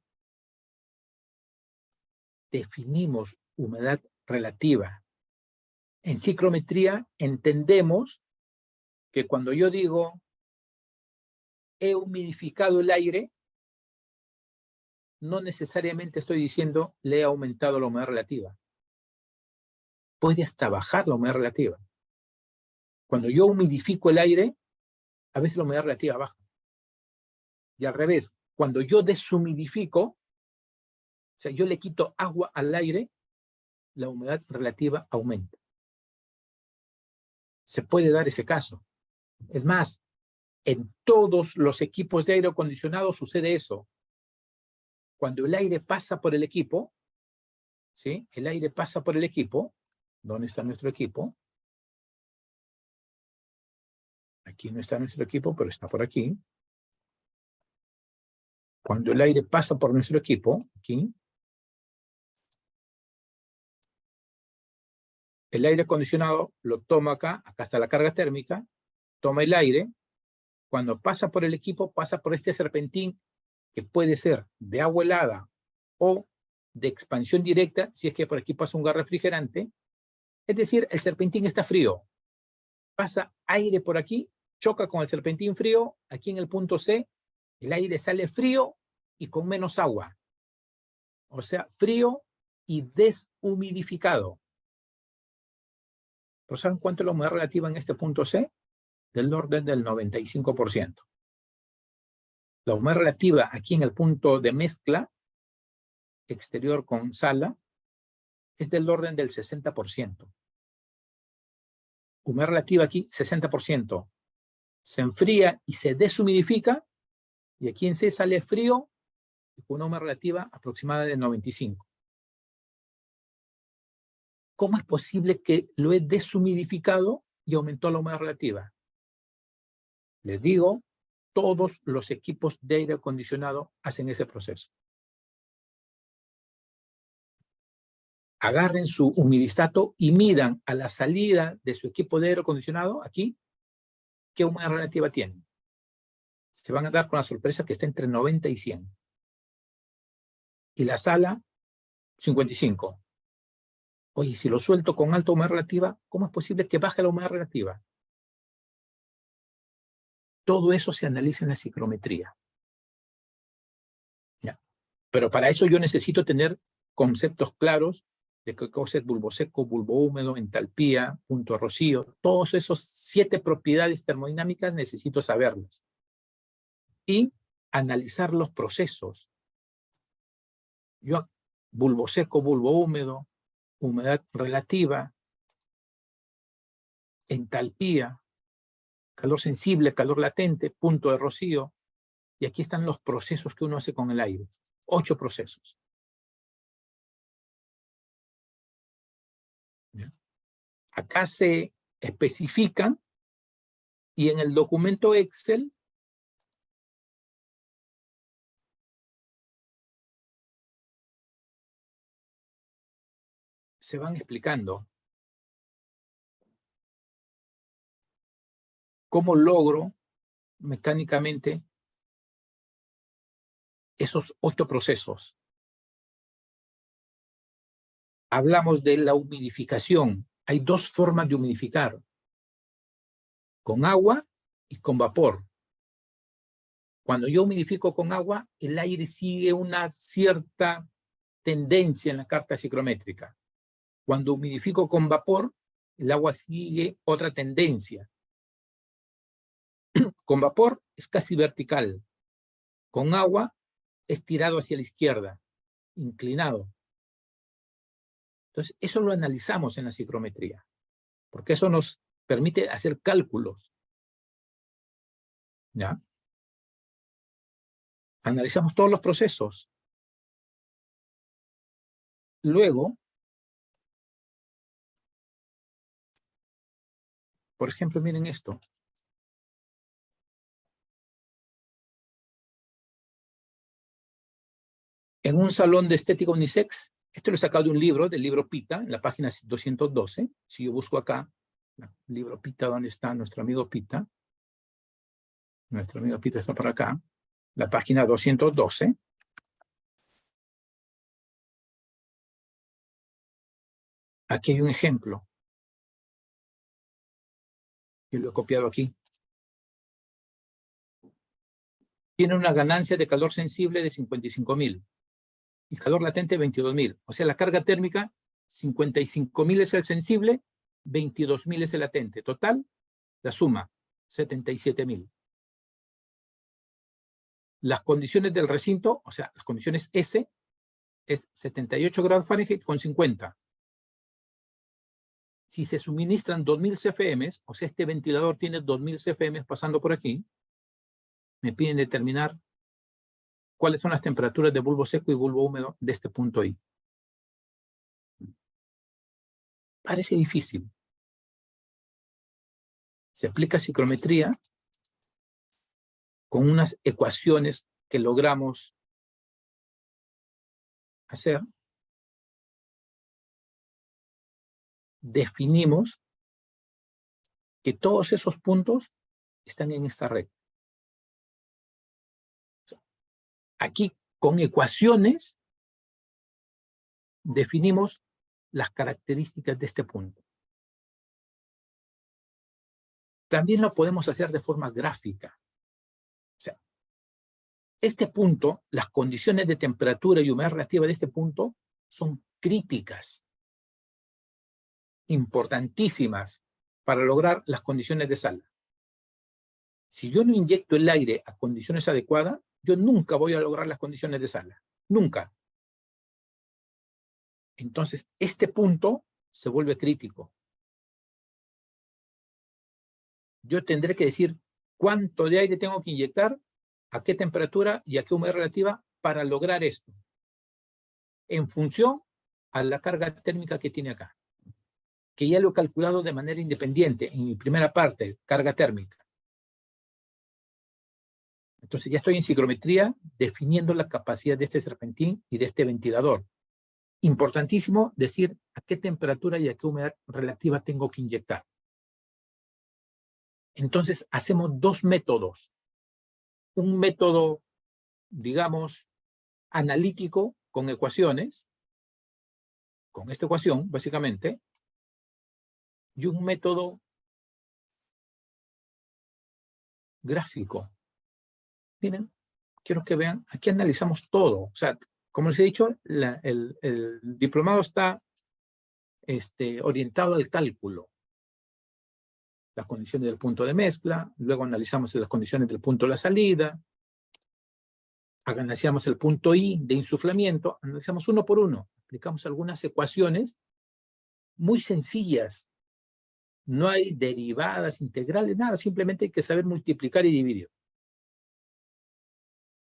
Definimos humedad relativa. En ciclometría entendemos que cuando yo digo he humidificado el aire, no necesariamente estoy diciendo le he aumentado la humedad relativa. Puede hasta bajar la humedad relativa. Cuando yo humidifico el aire, a veces la humedad relativa baja. Y al revés, cuando yo deshumidifico, o sea, yo le quito agua al aire, la humedad relativa aumenta. Se puede dar ese caso. Es más, en todos los equipos de aire acondicionado sucede eso. Cuando el aire pasa por el equipo, ¿sí? El aire pasa por el equipo. ¿Dónde está nuestro equipo? Aquí no está nuestro equipo, pero está por aquí. Cuando el aire pasa por nuestro equipo, aquí, el aire acondicionado lo toma acá está la carga térmica, toma el aire, cuando pasa por el equipo, pasa por este serpentín, que puede ser de agua helada o de expansión directa, si es que por aquí pasa un gas refrigerante. Es decir, el serpentín está frío. Pasa aire por aquí, choca con el serpentín frío, aquí en el punto C, el aire sale frío y con menos agua. O sea, frío y deshumidificado. ¿Pero saben cuánto es la humedad relativa en este punto C? Del orden del 95%. La humedad relativa aquí en el punto de mezcla, exterior con sala, es del orden del 60%. Humedad relativa aquí, 60%. Se enfría y se deshumidifica, y aquí en C sale frío, con una humedad relativa aproximada de 95. ¿Cómo es posible que lo he deshumidificado y aumentó la humedad relativa? Les digo, todos los equipos de aire acondicionado hacen ese proceso. Agarren su humidistato y midan a la salida de su equipo de aire acondicionado, aquí, qué humedad relativa tienen. Se van a dar con la sorpresa que está entre 90 y 100. Y la sala, 55. Oye, si lo suelto con alta humedad relativa, ¿cómo es posible que baje la humedad relativa? Todo eso se analiza en la ciclometría. ¿Ya? Pero para eso yo necesito tener conceptos claros de qué cosa es bulbo seco, bulbo húmedo, entalpía, punto de rocío. Todos esos 7 propiedades termodinámicas necesito saberlas. Y analizar los procesos. Yo, bulbo seco, bulbo húmedo, humedad relativa, entalpía, calor sensible, calor latente, punto de rocío. Y aquí están los procesos que uno hace con el aire. 8 procesos. ¿Ya? Acá se especifican y en el documento Excel se van explicando cómo logro mecánicamente esos 8 procesos. Hablamos de la humidificación. Hay 2 formas de humidificar, con agua y con vapor. Cuando yo humidifico con agua, el aire sigue una cierta tendencia en la carta ciclométrica. Cuando humidifico con vapor, el agua sigue otra tendencia. Con vapor es casi vertical. Con agua es tirado hacia la izquierda, inclinado. Entonces, eso lo analizamos en la ciclometría, porque eso nos permite hacer cálculos. ¿Ya? Analizamos todos los procesos. Luego, por ejemplo, miren esto. En un salón de estética unisex, esto lo he sacado de un libro, del libro Pita, en la página 212. Si yo busco acá, el libro Pita, ¿dónde está nuestro amigo Pita? Nuestro amigo Pita está por acá. La página 212. Aquí hay un ejemplo. Yo lo he copiado aquí. Tiene una ganancia de calor sensible de 55.000 y calor latente 22.000. O sea, la carga térmica, 55.000 es el sensible, 22.000 es el latente. Total, la suma, 77.000. Las condiciones del recinto, o sea, las condiciones S, es 78 grados Fahrenheit con 50. Si se suministran 2.000 CFM, o sea, este ventilador tiene 2.000 CFM pasando por aquí, me piden determinar cuáles son las temperaturas de bulbo seco y bulbo húmedo de este punto ahí. Parece difícil. Se aplica psicometría con unas ecuaciones que logramos hacer. Definimos que todos esos puntos están en esta recta. Aquí, con ecuaciones, definimos las características de este punto. También lo podemos hacer de forma gráfica. O sea, este punto, las condiciones de temperatura y humedad relativa de este punto son críticas, importantísimas para lograr las condiciones de sala. Si yo no inyecto el aire a condiciones adecuadas, yo nunca voy a lograr las condiciones de sala. Nunca. Entonces, este punto se vuelve crítico. Yo tendré que decir cuánto de aire tengo que inyectar, a qué temperatura y a qué humedad relativa para lograr esto, en función a la carga térmica que tiene acá, que ya lo he calculado de manera independiente en mi primera parte, carga térmica. Entonces ya estoy en psicometría definiendo la capacidad de este serpentín y de este ventilador. Importantísimo decir a qué temperatura y a qué humedad relativa tengo que inyectar. Entonces hacemos dos métodos. Un método, digamos, analítico con ecuaciones, con esta ecuación, básicamente, y un método gráfico. Miren, quiero que vean, aquí analizamos todo. O sea, como les he dicho, el diplomado está orientado al cálculo. Las condiciones del punto de mezcla, luego analizamos las condiciones del punto de la salida, analizamos el punto I de insuflamiento, analizamos uno por uno, aplicamos algunas ecuaciones muy sencillas. No hay derivadas, integrales, nada, simplemente hay que saber multiplicar y dividir.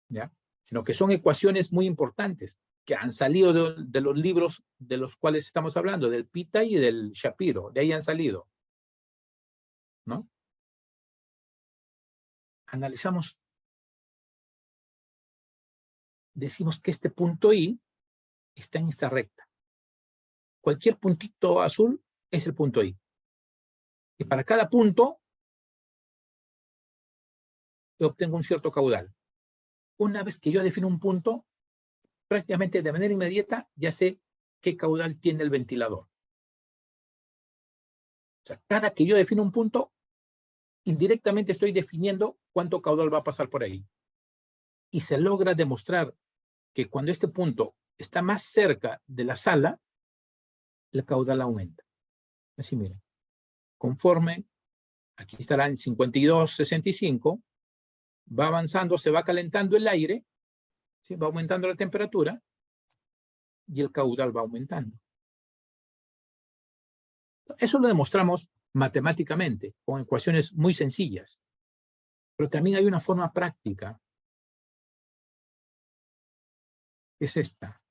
¿Ya? Sino que son ecuaciones muy importantes que han salido de los libros de los cuales estamos hablando, del Pita y del Shapiro, de ahí han salido, ¿no? Analizamos, decimos que este punto I está en esta recta. Cualquier puntito azul es el punto I. Y para cada punto yo obtengo un cierto caudal. Una vez que yo defino un punto, prácticamente de manera inmediata ya sé qué caudal tiene el ventilador. O sea, cada que yo defino un punto, indirectamente estoy definiendo cuánto caudal va a pasar por ahí. Y se logra demostrar que cuando este punto está más cerca de la sala, el caudal aumenta. Así miren, conforme, aquí estará en 52-65, va avanzando, se va calentando el aire, ¿sí? Va aumentando la temperatura y el caudal va aumentando. Eso lo demostramos matemáticamente, con ecuaciones muy sencillas. Pero también hay una forma práctica. Es esta.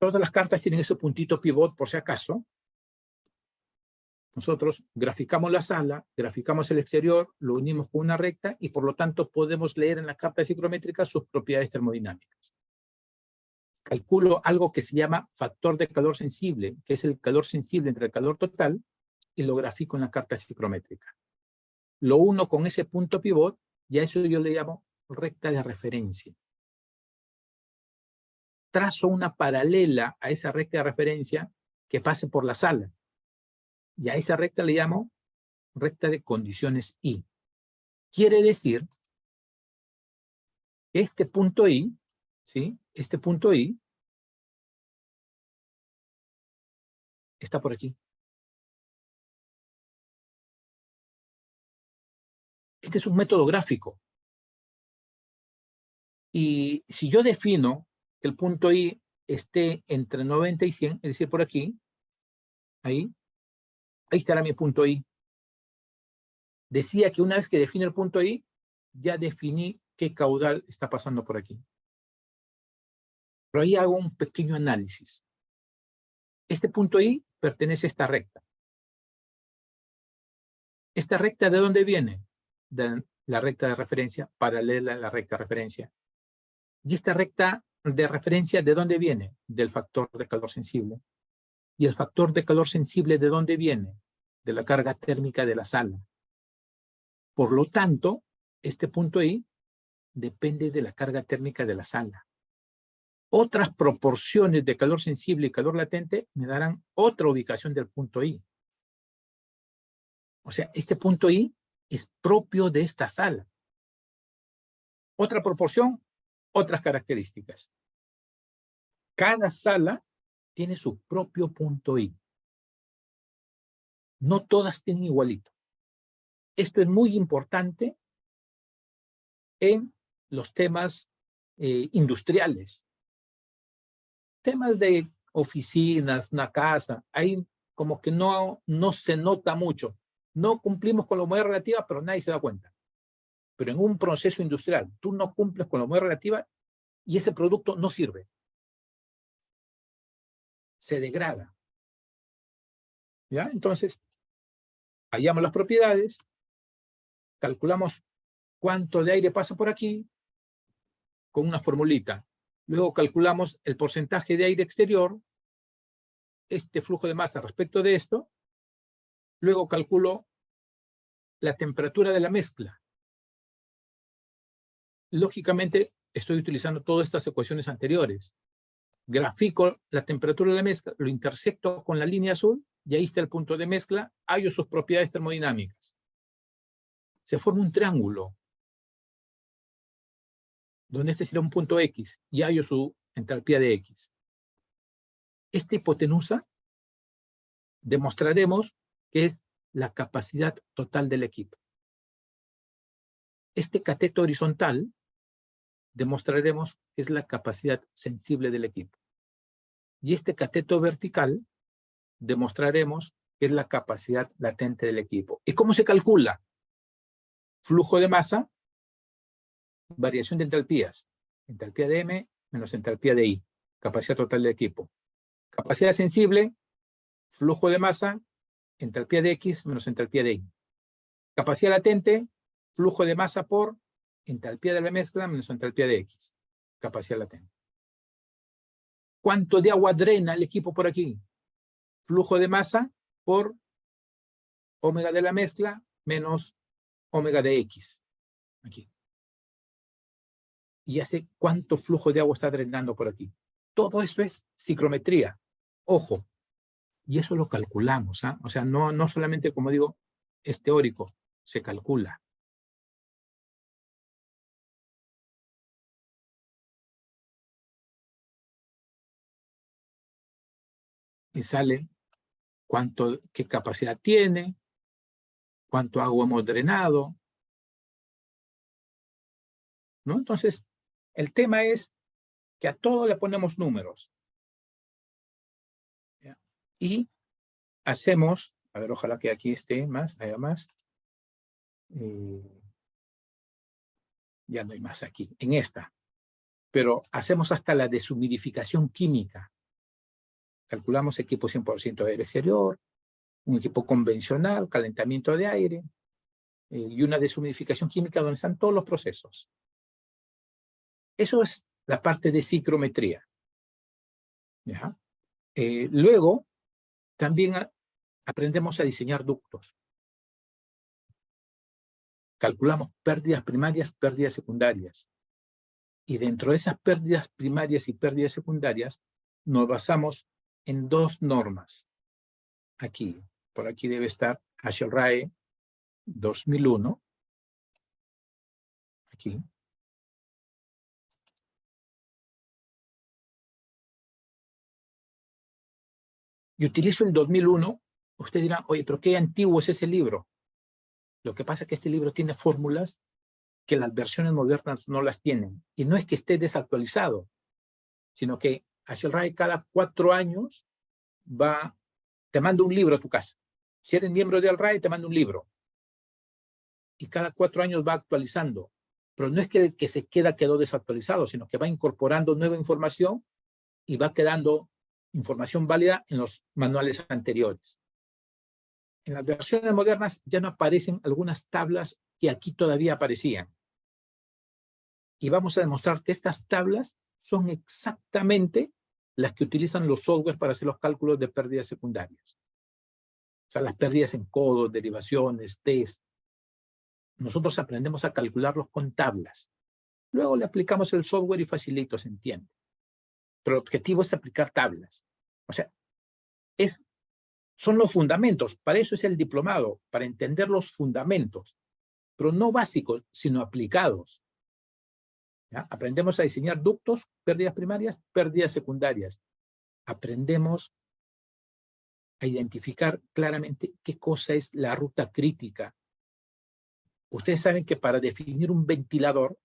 Todas las cartas tienen ese puntito pivot por si acaso. Nosotros graficamos la sala, graficamos el exterior, lo unimos con una recta y por lo tanto podemos leer en la carta psicométrica sus propiedades termodinámicas. Calculo algo que se llama factor de calor sensible, que es el calor sensible entre el calor total, y lo grafico en la carta psicométrica. Lo uno con ese punto pivot y a eso yo le llamo recta de referencia. Trazo una paralela a esa recta de referencia que pase por la sala. Y a esa recta le llamo recta de condiciones I. Quiere decir que este punto I, ¿sí? Este punto I está por aquí. Este es un método gráfico. Y si yo defino que el punto I esté entre 90 y 100, es decir, por aquí, ahí estará mi punto I. Decía que una vez que define el punto I, ya definí qué caudal está pasando por aquí. Pero ahí hago un pequeño análisis. Este punto I pertenece a esta recta. ¿Esta recta de dónde viene? De la recta de referencia, paralela a la recta de referencia. ¿Y esta recta de referencia de dónde viene? Del factor de calor sensible. ¿Y el factor de calor sensible de dónde viene? De la carga térmica de la sala. Por lo tanto, este punto I depende de la carga térmica de la sala. Otras proporciones de calor sensible y calor latente me darán otra ubicación del punto I. O sea, este punto I es propio de esta sala. Otra proporción, otras características. Cada sala tiene su propio punto I. No todas tienen igualito. Esto es muy importante en los temas industriales. Temas de oficinas, una casa, ahí como que no se nota mucho. No cumplimos con la humedad relativa, pero nadie se da cuenta. Pero en un proceso industrial, tú no cumples con la humedad relativa y ese producto no sirve. Se degrada. ¿Ya? Entonces, hallamos las propiedades, calculamos cuánto de aire pasa por aquí con una formulita. Luego calculamos el porcentaje de aire exterior, este flujo de masa respecto de esto. Luego calculo la temperatura de la mezcla. Lógicamente, estoy utilizando todas estas ecuaciones anteriores. Grafico la temperatura de la mezcla, lo intersecto con la línea azul y ahí está el punto de mezcla, hallo sus propiedades termodinámicas. Se forma un triángulo, donde este será un punto X y hallo su entalpía de X. Esta hipotenusa demostraremos que es la capacidad total del equipo. Este cateto horizontal demostraremos que es la capacidad sensible del equipo. Y este cateto vertical demostraremos que es la capacidad latente del equipo. ¿Y cómo se calcula? Flujo de masa, variación de entalpías. Entalpía de M menos entalpía de I. Capacidad total del equipo. Capacidad sensible, flujo de masa, entalpía de X menos entalpía de Y. Capacidad latente, flujo de masa por entalpía de la mezcla menos entalpía de X. Capacidad latente. ¿Cuánto de agua drena el equipo por aquí? Flujo de masa por omega de la mezcla menos omega de X. Aquí. Y ya sé cuánto flujo de agua está drenando por aquí. Todo eso es ciclometría. Ojo. Y eso lo calculamos. ¿Ah? O sea, no solamente, como digo, es teórico. Se calcula. Y sale qué capacidad tiene, cuánto agua hemos drenado, ¿no? Entonces, el tema es que a todo le ponemos números. ¿Ya? Y hacemos, a ver, ojalá que aquí esté más, haya más. Ya no hay más aquí, en esta. Pero hacemos hasta la deshumidificación química. Calculamos equipo 100% de aire exterior, un equipo convencional, calentamiento de aire, y una deshumidificación química donde están todos los procesos. Eso es la parte de ciclometría. ¿Ya? Luego, también aprendemos a diseñar ductos. Calculamos pérdidas primarias, pérdidas secundarias. Y dentro de esas pérdidas primarias y pérdidas secundarias, nos basamos en dos normas. Aquí, por aquí debe estar ASHRAE 2001. Aquí. Y utilizo el 2001. Usted dirá, oye, pero qué antiguo es ese libro. Lo que pasa es que este libro tiene fórmulas que las versiones modernas no las tienen. Y no es que esté desactualizado, sino que ASHRAE cada 4 años te manda un libro a tu casa. Si eres miembro de ASHRAE, te manda un libro. Y cada 4 años va actualizando. Pero no es que el que se quedó desactualizado, sino que va incorporando nueva información y va quedando información válida en los manuales anteriores. En las versiones modernas ya no aparecen algunas tablas que aquí todavía aparecían. Y vamos a demostrar que estas tablas son exactamente las que utilizan los softwares para hacer los cálculos de pérdidas secundarias. O sea, las pérdidas en codos, derivaciones, test. Nosotros aprendemos a calcularlos con tablas. Luego le aplicamos el software y facilito, se entiende. Pero el objetivo es aplicar tablas. O sea, son los fundamentos. Para eso es el diplomado, para entender los fundamentos. Pero no básicos, sino aplicados. ¿Ya? Aprendemos a diseñar ductos, pérdidas primarias, pérdidas secundarias. Aprendemos a identificar claramente qué cosa es la ruta crítica. Ustedes saben que para definir un ventilador,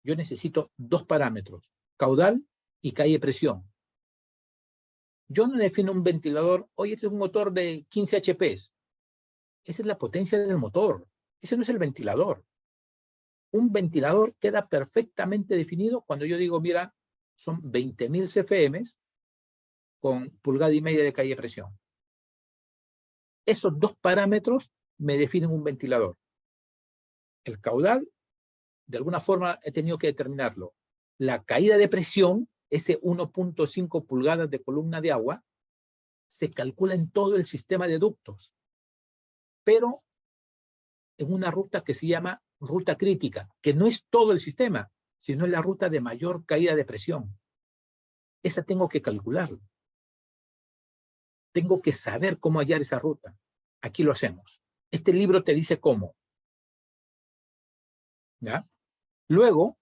yo necesito dos parámetros, caudal y calle de presión. Yo no defino un ventilador, oye, este es un motor de 15 HP. Esa es la potencia del motor. Ese no es el ventilador. Un ventilador queda perfectamente definido cuando yo digo, mira, son 20.000 CFM con pulgada y media de calle de presión. Esos dos parámetros me definen un ventilador. El caudal, de alguna forma he tenido que determinarlo. La caída de presión, ese 1.5 pulgadas de columna de agua, se calcula en todo el sistema de ductos, pero en una ruta que se llama ruta crítica, que no es todo el sistema, sino es la ruta de mayor caída de presión. Esa tengo que calcularlo. Tengo que saber cómo hallar esa ruta. Aquí lo hacemos. Este libro te dice cómo. ¿Ya? Luego,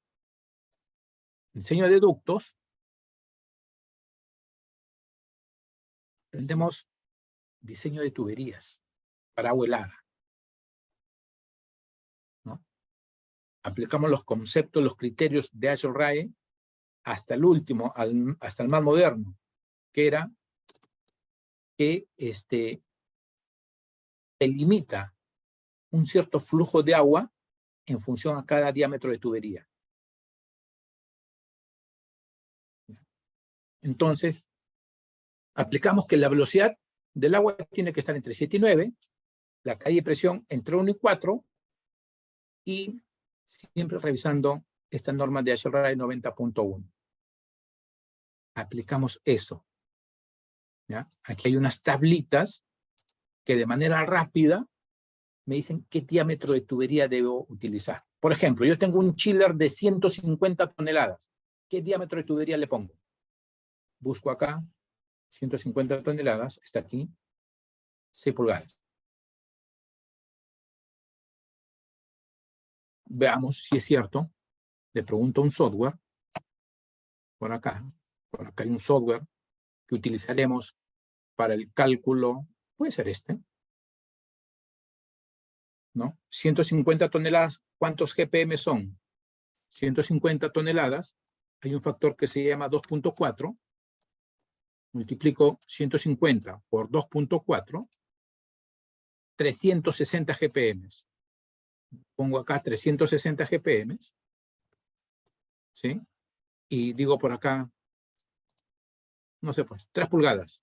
diseño de ductos. Aprendemos diseño de tuberías para agua helada, ¿no? Aplicamos los conceptos, los criterios de ASHRAE hasta el último, hasta el más moderno, que era que delimita un cierto flujo de agua en función a cada diámetro de tubería. Entonces, aplicamos que la velocidad del agua tiene que estar entre 7 y 9, la calle de presión entre 1 y 4, y siempre revisando esta norma de ASHRAE 90.1. Aplicamos eso. ¿Ya? Aquí hay unas tablitas que de manera rápida me dicen qué diámetro de tubería debo utilizar. Por ejemplo, yo tengo un chiller de 150 toneladas. ¿Qué diámetro de tubería le pongo? Busco acá, 150 toneladas, está aquí, 6 pulgadas. Veamos si es cierto. Le pregunto a un software, por acá hay un software que utilizaremos para el cálculo, puede ser este, ¿no? 150 toneladas, ¿cuántos GPM son? 150 toneladas, hay un factor que se llama 2.4, multiplico 150 por 2.4, 360 GPM. Pongo acá 360 GPM, ¿sí? Y digo por acá, no sé, pues, 3 pulgadas.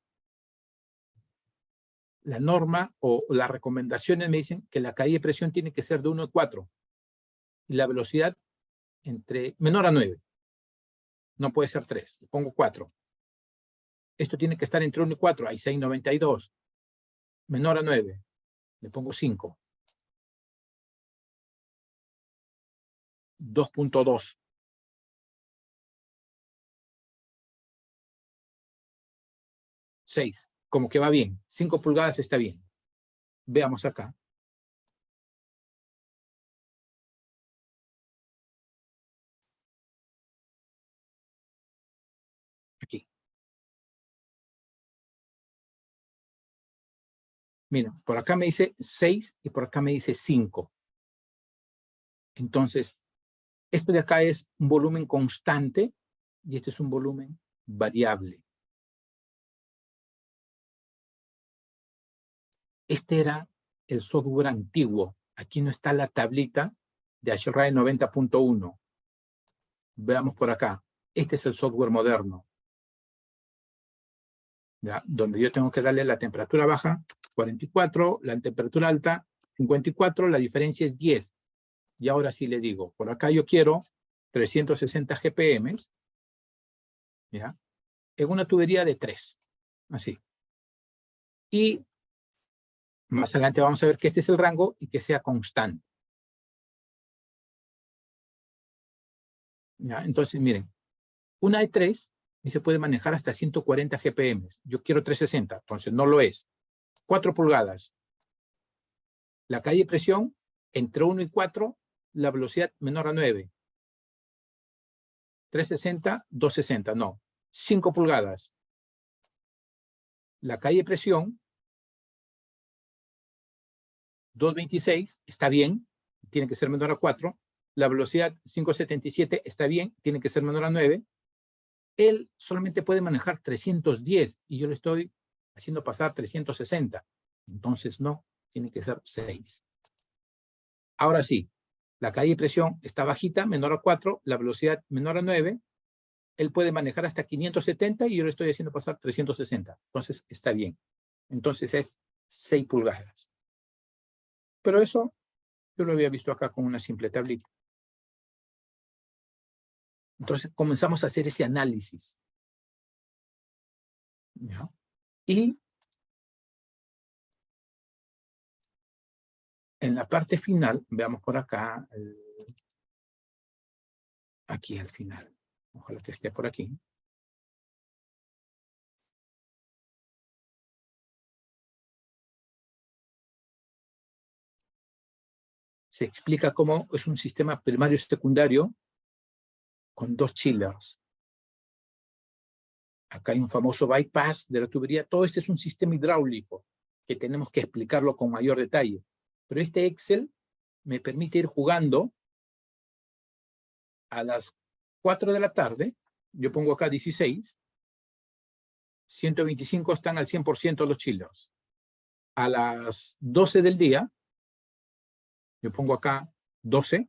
La norma o las recomendaciones me dicen que la caída de presión tiene que ser de 1 a 4 y la velocidad menor a 9. No puede ser 3, le pongo 4. Esto tiene que estar entre 1 y 4, hay 692. Menor a 9, le pongo 5. 2.2. Como que va bien. 5 pulgadas está bien. Veamos acá. Aquí. Miren, por acá me dice 6 y por acá me dice 5. Entonces, esto de acá es un volumen constante y este es un volumen variable. Este era el software antiguo. Aquí no está la tablita de ASHRAE 90.1. Veamos por acá. Este es el software moderno, ¿ya? Donde yo tengo que darle la temperatura baja 44, la temperatura alta, 54, la diferencia es 10. Y ahora sí le digo, por acá yo quiero 360 GPM, ¿ya? En una tubería de 3, así. Y más adelante vamos a ver que este es el rango y que sea constante. ¿Ya? Entonces, miren, una de 3 y se puede manejar hasta 140 GPM. Yo quiero 360, entonces no lo es. 4 pulgadas. La calle de presión, entre 1 y 4, la velocidad menor a 9. 360, 260, no. 5 pulgadas. La calle de presión, 226, está bien, tiene que ser menor a 4. La velocidad 577 está bien, tiene que ser menor a 9. Él solamente puede manejar 310 y yo le estoy haciendo pasar 360. Entonces no, tiene que ser 6. Ahora sí, la calle de presión está bajita, menor a 4, la velocidad menor a 9. Él puede manejar hasta 570 y yo le estoy haciendo pasar 360. Entonces está bien. Entonces es 6 pulgadas. Pero eso yo lo había visto acá con una simple tablita. Entonces comenzamos a hacer ese análisis. ¿Ya? Y en la parte final, veamos por acá, aquí al final. Ojalá que esté por aquí. Se explica cómo es un sistema primario y secundario con 2 chillers. Acá hay un famoso bypass de la tubería. Todo este es un sistema hidráulico que tenemos que explicarlo con mayor detalle. Pero este Excel me permite ir jugando a las 4 de la tarde. Yo pongo acá 16. 125 están al 100% los chillers. A las 12 del día, yo pongo acá 12.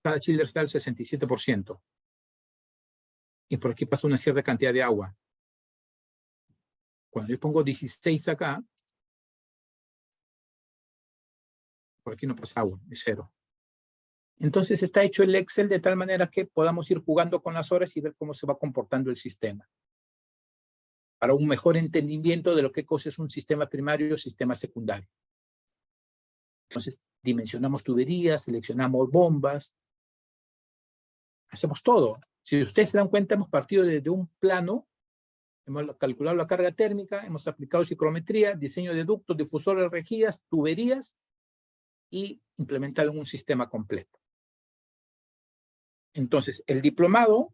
Cada chiller está al 67%. Y por aquí pasa una cierta cantidad de agua. Cuando yo pongo 16 acá, por aquí no pasa agua, es 0. Entonces está hecho el Excel de tal manera que podamos ir jugando con las horas y ver cómo se va comportando el sistema. Para un mejor entendimiento de lo que cosa es un sistema primario o sistema secundario. Entonces dimensionamos tuberías, seleccionamos bombas, hacemos todo. Si ustedes se dan cuenta, hemos partido desde un plano, hemos calculado la carga térmica, hemos aplicado ciclometría, diseño de ductos, difusores, rejillas, tuberías y implementado en un sistema completo. Entonces, el diplomado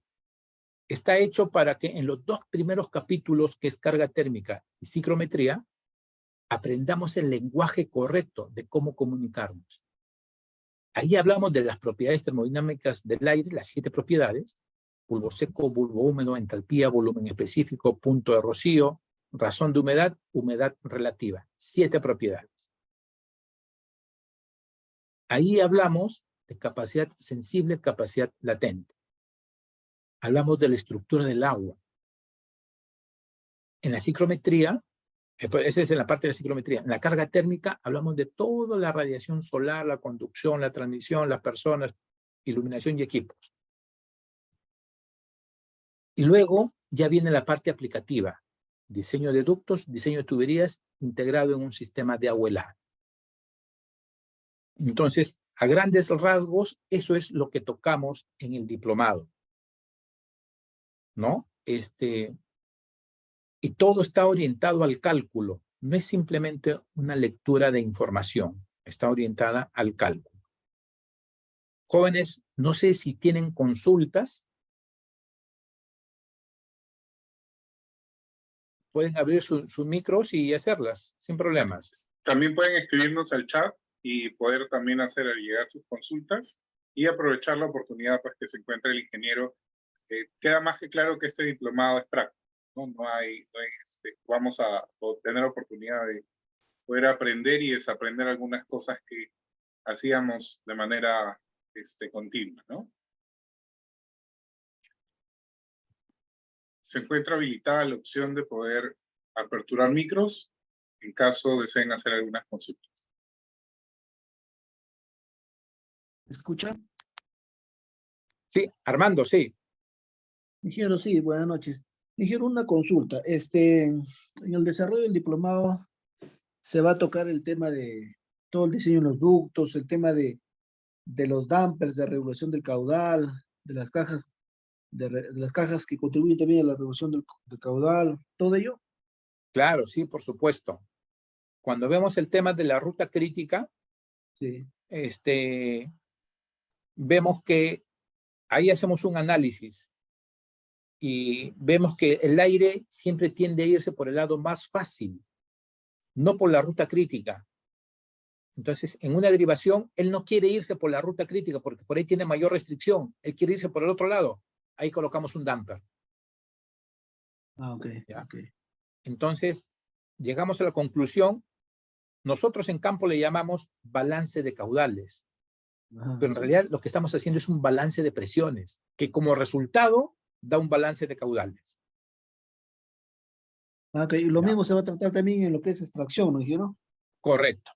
está hecho para que en los 2 primeros capítulos, que es carga térmica y ciclometría, aprendamos el lenguaje correcto de cómo comunicarnos. Ahí hablamos de las propiedades termodinámicas del aire, las 7 propiedades: bulbo seco, bulbo húmedo, entalpía, volumen específico, punto de rocío, razón de humedad, humedad relativa. 7 propiedades. Ahí hablamos de capacidad sensible, capacidad latente. Hablamos de la estructura del agua. En la ciclometría, esa es en la parte de la ciclometría. En la carga térmica hablamos de toda la radiación solar, la conducción, la transmisión, las personas, iluminación y equipos. Y luego ya viene la parte aplicativa. Diseño de ductos, diseño de tuberías integrado en un sistema de agua helada. Entonces, a grandes rasgos, eso es lo que tocamos en el diplomado, ¿no? Y todo está orientado al cálculo. No es simplemente una lectura de información, está orientada al cálculo. Jóvenes, no sé si tienen consultas. Pueden abrir sus micros y hacerlas, sin problemas. También pueden escribirnos al chat y poder también hacer llegar sus consultas y aprovechar la oportunidad pues, que se encuentra el ingeniero. Queda más que claro que este diplomado es práctico, ¿no? Vamos a tener oportunidad de poder aprender y desaprender algunas cosas que hacíamos de manera continua, ¿no? Se encuentra habilitada la opción de poder aperturar micros en caso deseen hacer algunas consultas. ¿Me escucha? Sí, Armando, sí. Ingeniero, sí, buenas noches. Ingeniero, una consulta. En el desarrollo del diplomado se va a tocar el tema de todo el diseño de los ductos, el tema de los dampers, de regulación del caudal, de las cajas, de las cajas que contribuyen también a la regulación del caudal, todo ello. Claro, sí, por supuesto. Cuando vemos el tema de la ruta crítica, Sí. vemos que ahí hacemos un análisis y vemos que el aire siempre tiende a irse por el lado más fácil, no por la ruta crítica. Entonces, en una derivación, él no quiere irse por la ruta crítica porque por ahí tiene mayor restricción. Él quiere irse por el otro lado. Ahí colocamos un damper. Ah, ok. ¿Ya? Ok. Entonces, llegamos a la conclusión. Nosotros en campo le llamamos balance de caudales. Ajá, Pero en sí. realidad lo que estamos haciendo es un balance de presiones, que como resultado da un balance de caudales. Ah, ok. Y lo Ya. mismo se va a tratar también en lo que es extracción, ¿no, ingeniero? Correcto,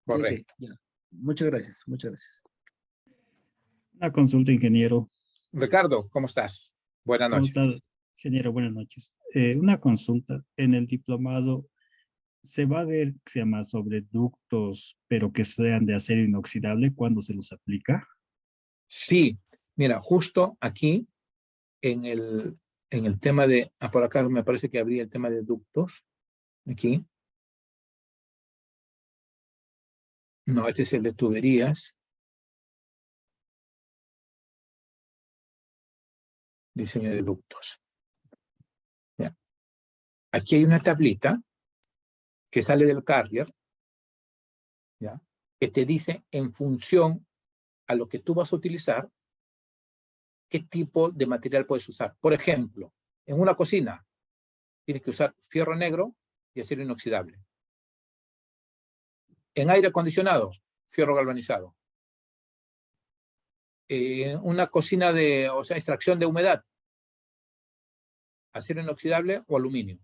Ok, correcto. ya. Muchas gracias, muchas gracias. Una consulta, ingeniero. Ricardo, ¿cómo estás? Buenas ¿Cómo noches. está, ingeniero? Buenas noches. Una consulta. En el diplomado, ¿se va a ver que se llama sobre ductos, pero que sean de acero inoxidable cuando se los aplica? Sí, mira, justo aquí en el tema de, por acá me parece que habría el tema de ductos, aquí. No, este es el de tuberías. Diseño de ductos. Ya. Aquí hay una tablita que sale del carrier, ¿ya? Que te dice en función a lo que tú vas a utilizar, qué tipo de material puedes usar. Por ejemplo, en una cocina tienes que usar fierro negro y acero inoxidable. En aire acondicionado, fierro galvanizado. Una cocina de, o sea, extracción de humedad, acero inoxidable o aluminio.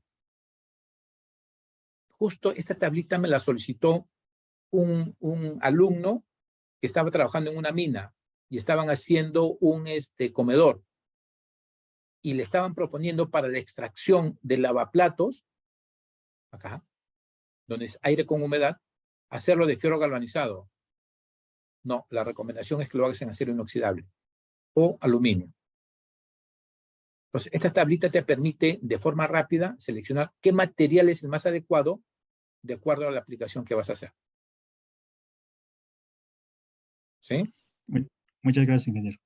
Justo esta tablita me la solicitó un alumno que estaba trabajando en una mina y estaban haciendo un comedor y le estaban proponiendo para la extracción de lavaplatos, acá, donde es aire con humedad, hacerlo de fierro galvanizado. No, la recomendación es que lo hagas en acero inoxidable o aluminio. Entonces, esta tablita te permite de forma rápida seleccionar qué material es el más adecuado de acuerdo a la aplicación que vas a hacer. ¿Sí? Muchas gracias, ingeniero.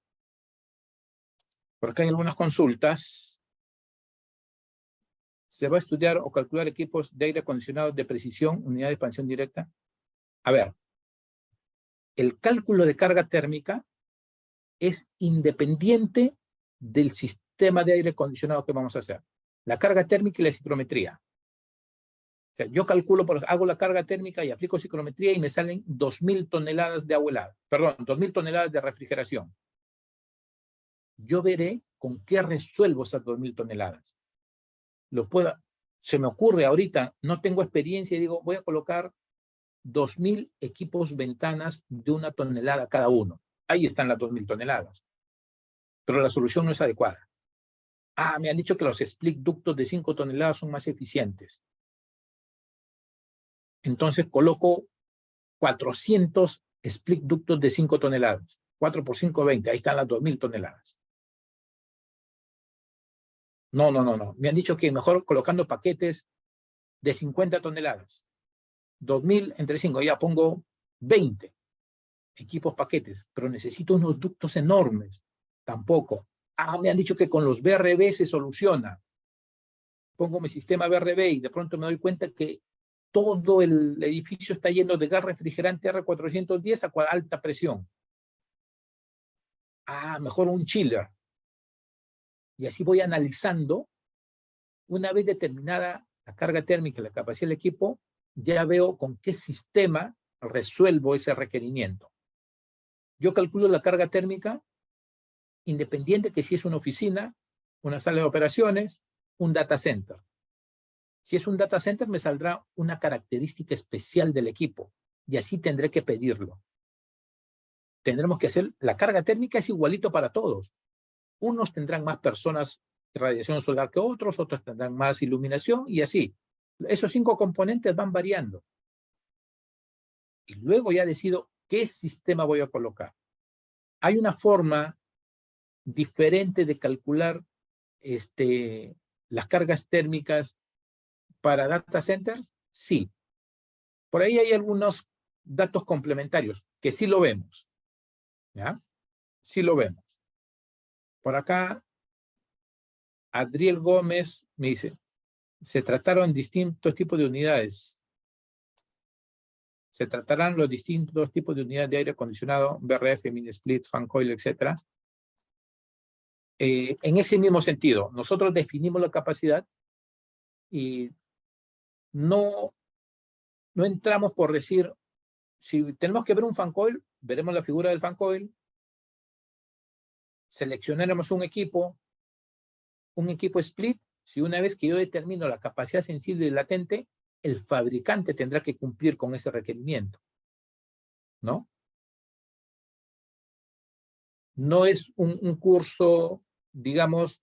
Por acá hay algunas consultas. ¿Se va a estudiar o calcular equipos de aire acondicionado de precisión, unidad de expansión directa? A ver, el cálculo de carga térmica es independiente del sistema de aire acondicionado que vamos a hacer. La carga térmica y la ciclometría. O sea, yo calculo, hago la carga térmica y aplico ciclometría y me salen 2.000 toneladas de agua helada. Perdón, 2.000 toneladas de refrigeración. Yo veré con qué resuelvo esas 2.000 toneladas. Se me ocurre ahorita, no tengo experiencia y digo, voy a colocar 2.000 equipos ventanas de 1 tonelada cada uno. Ahí están las 2.000 toneladas. Pero la solución no es adecuada. Ah, me han dicho que los split ductos de 5 toneladas son más eficientes. Entonces coloco 400 split ductos de 5 toneladas. 4 por 5, 20. Ahí están las 2.000 toneladas. No. Me han dicho que mejor colocando paquetes de 50 toneladas. 2.000 entre 5. Ya pongo 20 equipos paquetes, pero necesito unos ductos enormes. Tampoco. Ah, me han dicho que con los BRB se soluciona. Pongo mi sistema BRB y de pronto me doy cuenta que todo el edificio está lleno de gas refrigerante R410 a alta presión. Ah, mejor un chiller. Y así voy analizando. Una vez determinada la carga térmica y la capacidad del equipo, ya veo con qué sistema resuelvo ese requerimiento. Yo calculo la carga térmica independiente que si es una oficina, una sala de operaciones, un data center. Si es un data center, me saldrá una característica especial del equipo y así tendré que pedirlo. Tendremos que hacer, la carga térmica es igualito para todos. Unos tendrán más personas de radiación solar que otros tendrán más iluminación y así. Esos 5 componentes van variando. Y luego ya decido qué sistema voy a colocar. Hay una forma diferente de calcular las cargas térmicas para data centers. Sí. Por ahí hay algunos datos complementarios que sí lo vemos. ¿Ya? Sí lo vemos. Por acá, Adriel Gómez me dice, se trataron distintos tipos de unidades. Se tratarán los distintos tipos de unidades de aire acondicionado, BRF, mini split, fan coil, etc. En ese mismo sentido, nosotros definimos la capacidad y no entramos por decir, si tenemos que ver un fan coil, veremos la figura del fan coil, seleccionaremos un equipo split. Si una vez que yo determino la capacidad sensible y latente, el fabricante tendrá que cumplir con ese requerimiento, ¿no? No es un curso, digamos,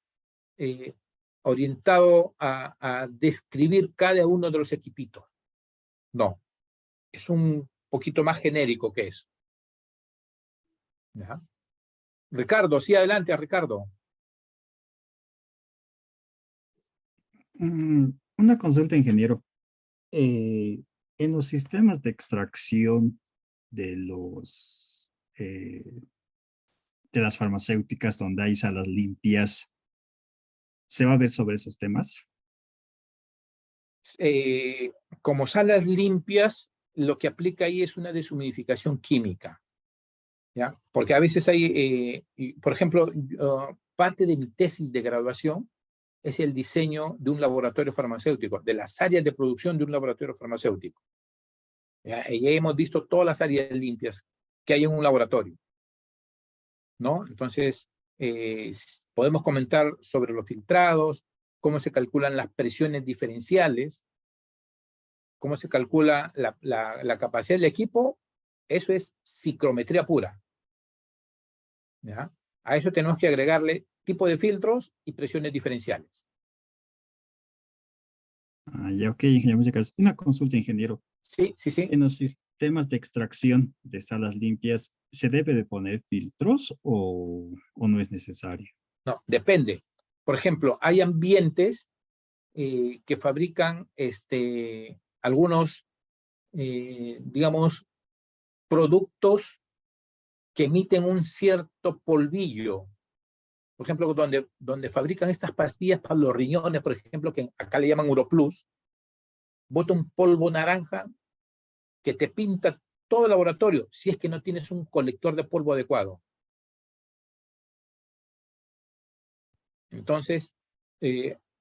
orientado a describir cada uno de los equipitos. No, es un poquito más genérico que eso. ¿Ya? Ricardo, sí, adelante, Ricardo. Una consulta, ingeniero. En los sistemas de extracción de las farmacéuticas donde hay salas limpias, ¿se va a ver sobre esos temas? Como salas limpias, lo que aplica ahí es una deshumidificación química, ¿ya? Porque a veces hay, por ejemplo, parte de mi tesis de graduación es el diseño de un laboratorio farmacéutico, de las áreas de producción de un laboratorio farmacéutico. ¿Ya? Y ya hemos visto todas las áreas limpias que hay en un laboratorio, ¿no? Entonces, podemos comentar sobre los filtrados, cómo se calculan las presiones diferenciales, cómo se calcula la capacidad del equipo. Eso es psicometría pura, ¿ya? A eso tenemos que agregarle tipo de filtros y presiones diferenciales. Ya, ok, ingeniero, muchas gracias. Una consulta, ingeniero. Sí, sí, sí. En los sistemas de extracción de salas limpias, ¿se debe de poner filtros o no es necesario? No, depende. Por ejemplo, hay ambientes que fabrican algunos, digamos, productos que emiten un cierto polvillo. Por ejemplo, donde fabrican estas pastillas para los riñones, por ejemplo, que acá le llaman Uroplus, bota un polvo naranja que te pinta todo el laboratorio si es que no tienes un colector de polvo adecuado. Entonces,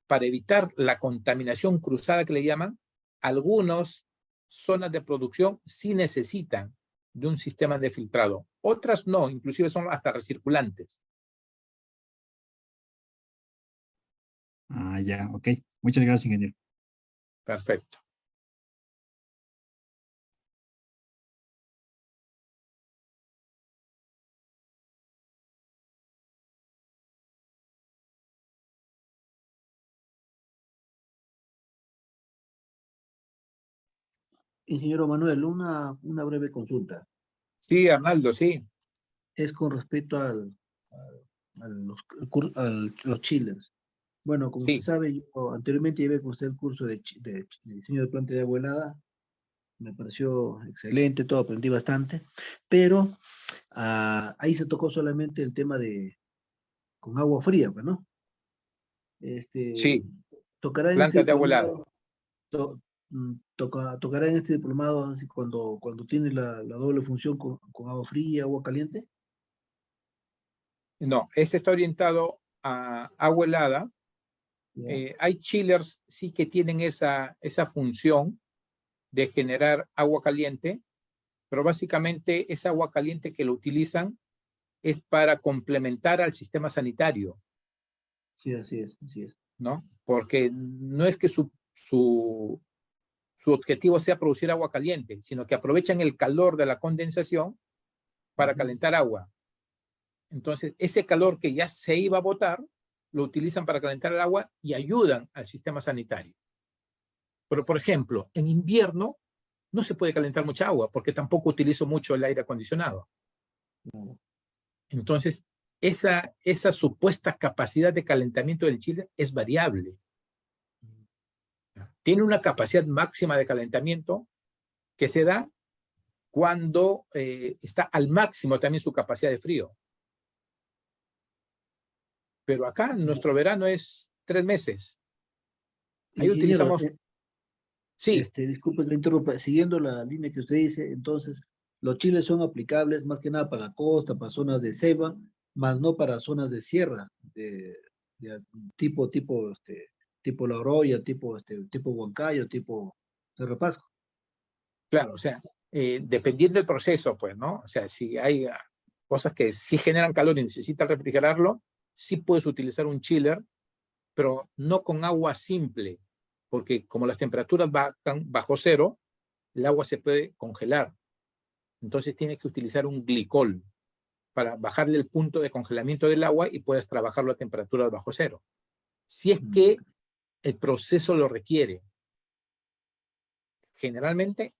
para evitar la contaminación cruzada que le llaman, algunas zonas de producción sí necesitan de un sistema de filtrado. Otras no, inclusive son hasta recirculantes. Ya, ok. Muchas gracias, ingeniero. Perfecto. Ingeniero Manuel, una breve consulta. Sí, Arnaldo, sí. Es con respecto los chillers. Bueno, como usted Sí. sabe, yo anteriormente llevé con usted el curso de diseño de planta de agua helada. Me pareció excelente, todo aprendí bastante, pero ahí se tocó solamente el tema con agua fría, pues, ¿no? Sí, Tocará en este plantas de agua helada. diplomado, tocará en este diplomado así cuando tiene la doble función con agua fría y agua caliente. No, este está orientado a agua helada. ¿Ya? Hay chillers sí que tienen esa función de generar agua caliente, pero básicamente esa agua caliente que lo utilizan es para complementar al sistema sanitario, Sí, así es, así es. ¿no? Porque no es que su su objetivo sea producir agua caliente, sino que aprovechan el calor de la condensación para calentar agua. Entonces, ese calor que ya se iba a botar, lo utilizan para calentar el agua y ayudan al sistema sanitario. Pero, por ejemplo, en invierno no se puede calentar mucha agua porque tampoco utilizo mucho el aire acondicionado. Entonces, esa supuesta capacidad de calentamiento del chiller es variable. Tiene una capacidad máxima de calentamiento que se da cuando está al máximo también su capacidad de frío. Pero acá nuestro verano es 3 meses. Ahí Ingeniero, utilizamos... Sí, disculpe que le interrumpa, siguiendo la línea que usted dice, entonces, los chiles son aplicables más que nada para la costa, para zonas de selva, más no para zonas de sierra, tipo La Oroya, tipo Huancayo, tipo Cerro Pasco. claro, o sea, dependiendo del proceso, pues, ¿no? O sea, si hay cosas que sí generan calor y necesitan refrigerarlo, sí puedes utilizar un chiller, pero no con agua simple, porque como las temperaturas bajan bajo cero, el agua se puede congelar. Entonces tienes que utilizar un glicol para bajarle el punto de congelamiento del agua y puedes trabajarlo a temperaturas bajo cero. Si es que el proceso lo requiere. Generalmente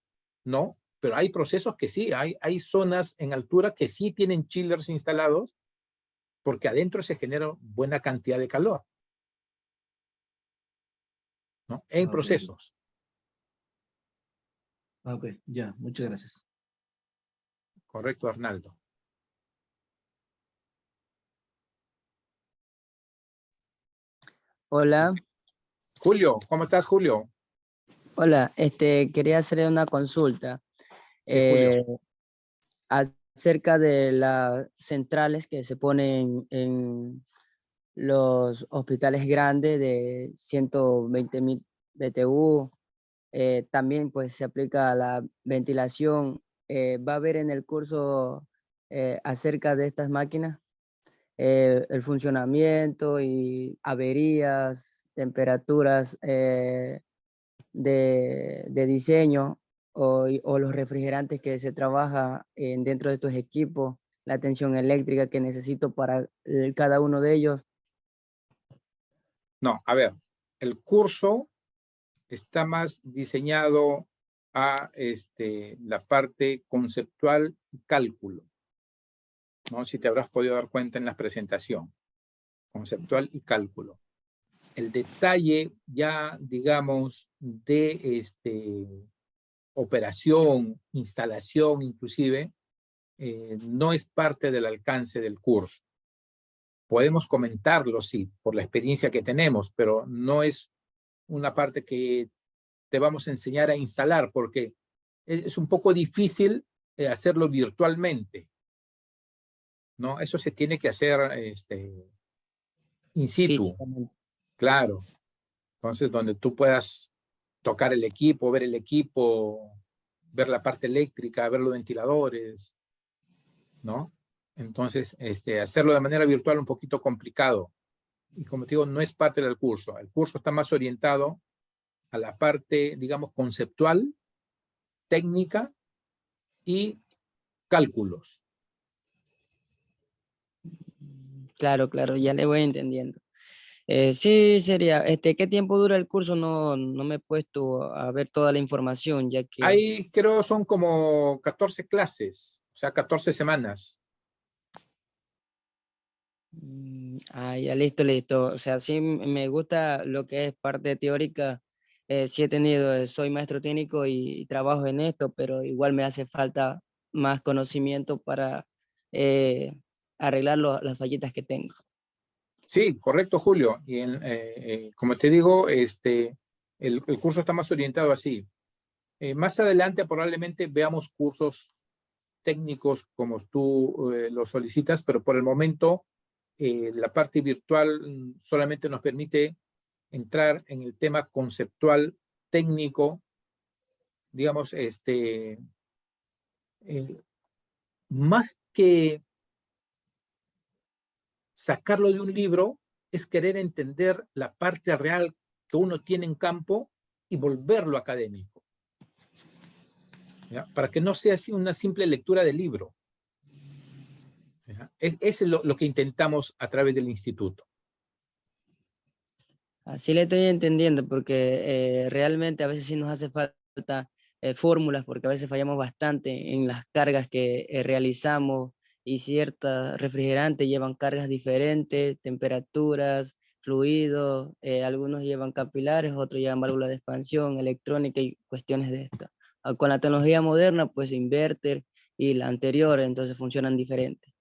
no, pero hay procesos que sí, hay zonas en altura que sí tienen chillers instalados porque adentro se genera buena cantidad de calor, ¿no? En Ok, procesos. ok, ya, muchas gracias. Correcto, Arnaldo. Hola, Julio, ¿cómo estás, Julio? hola, quería hacer una consulta Sí, Julio. acerca de las centrales que se ponen en los hospitales grandes de 120.000 BTU. También pues se aplica a la ventilación. ¿Va a haber en el curso acerca de estas máquinas? El funcionamiento y averías, temperaturas de diseño o los refrigerantes que se trabaja dentro de estos equipos, la tensión eléctrica que necesito para cada uno de ellos. No, a ver, el curso está más diseñado a la parte conceptual y cálculo, ¿no? Si te habrás podido dar cuenta en la presentación, conceptual y cálculo. El detalle ya, digamos, de operación, instalación inclusive, no es parte del alcance del curso. Podemos comentarlo, sí, por la experiencia que tenemos, pero no es una parte que te vamos a enseñar a instalar, porque es un poco difícil hacerlo virtualmente, ¿no? Eso se tiene que hacer in situ, Físicamente. claro. Entonces, donde tú puedas tocar el equipo, ver la parte eléctrica, ver los ventiladores, ¿no? Entonces, hacerlo de manera virtual es un poquito complicado. Y como te digo, no es parte del curso. El curso está más orientado a la parte, digamos, conceptual, técnica y cálculos. Claro, claro, ya le voy entendiendo. Sí, sería, ¿qué tiempo dura el curso? No me he puesto a ver toda la información, ya que... Ahí creo son como 14 clases, o sea, 14 semanas. Ya listo, listo. O sea, sí me gusta lo que es parte teórica. Sí he tenido, soy maestro técnico y trabajo en esto, pero igual me hace falta más conocimiento para arreglar las fallitas que tengo. Sí, correcto, Julio. Y como te digo, el curso está más orientado así. Más adelante probablemente veamos cursos técnicos como tú lo solicitas, pero por el momento la parte virtual solamente nos permite entrar en el tema conceptual, técnico, digamos, más que sacarlo de un libro, es querer entender la parte real que uno tiene en campo y volverlo académico. ¿Ya? Para que no sea así una simple lectura de libro. ¿Ya? Es lo que intentamos a través del instituto. Así le estoy entendiendo, porque realmente a veces sí nos hace falta fórmulas, porque a veces fallamos bastante en las cargas que realizamos y ciertos refrigerantes llevan cargas diferentes, temperaturas, fluidos, algunos llevan capilares, otros llevan válvulas de expansión, electrónica y cuestiones de esto. Con la tecnología moderna, pues inverter y la anterior, entonces funcionan diferentes.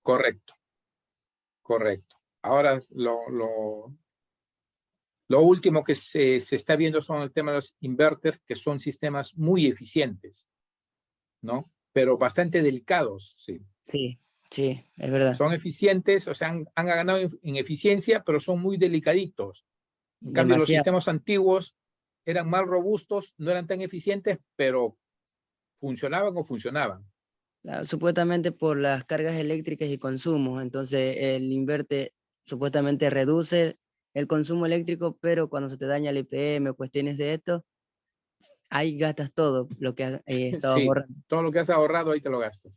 Correcto. Correcto. Ahora lo último que se está viendo son el tema de los inverters, que son sistemas muy eficientes, ¿no? Pero bastante delicados, sí. Sí, sí, es verdad. Son eficientes, o sea, han ganado en eficiencia, pero son muy delicaditos. En cambio, los Demasiado. sistemas antiguos eran más robustos, no eran tan eficientes, pero funcionaban o funcionaban. Supuestamente por las cargas eléctricas y consumos, entonces el inverter supuestamente reduce el consumo eléctrico, pero cuando se te daña el IPM o cuestiones de esto, ahí gastas todo lo que estabas Sí, ahorrando. todo lo que has ahorrado ahí te lo gastas.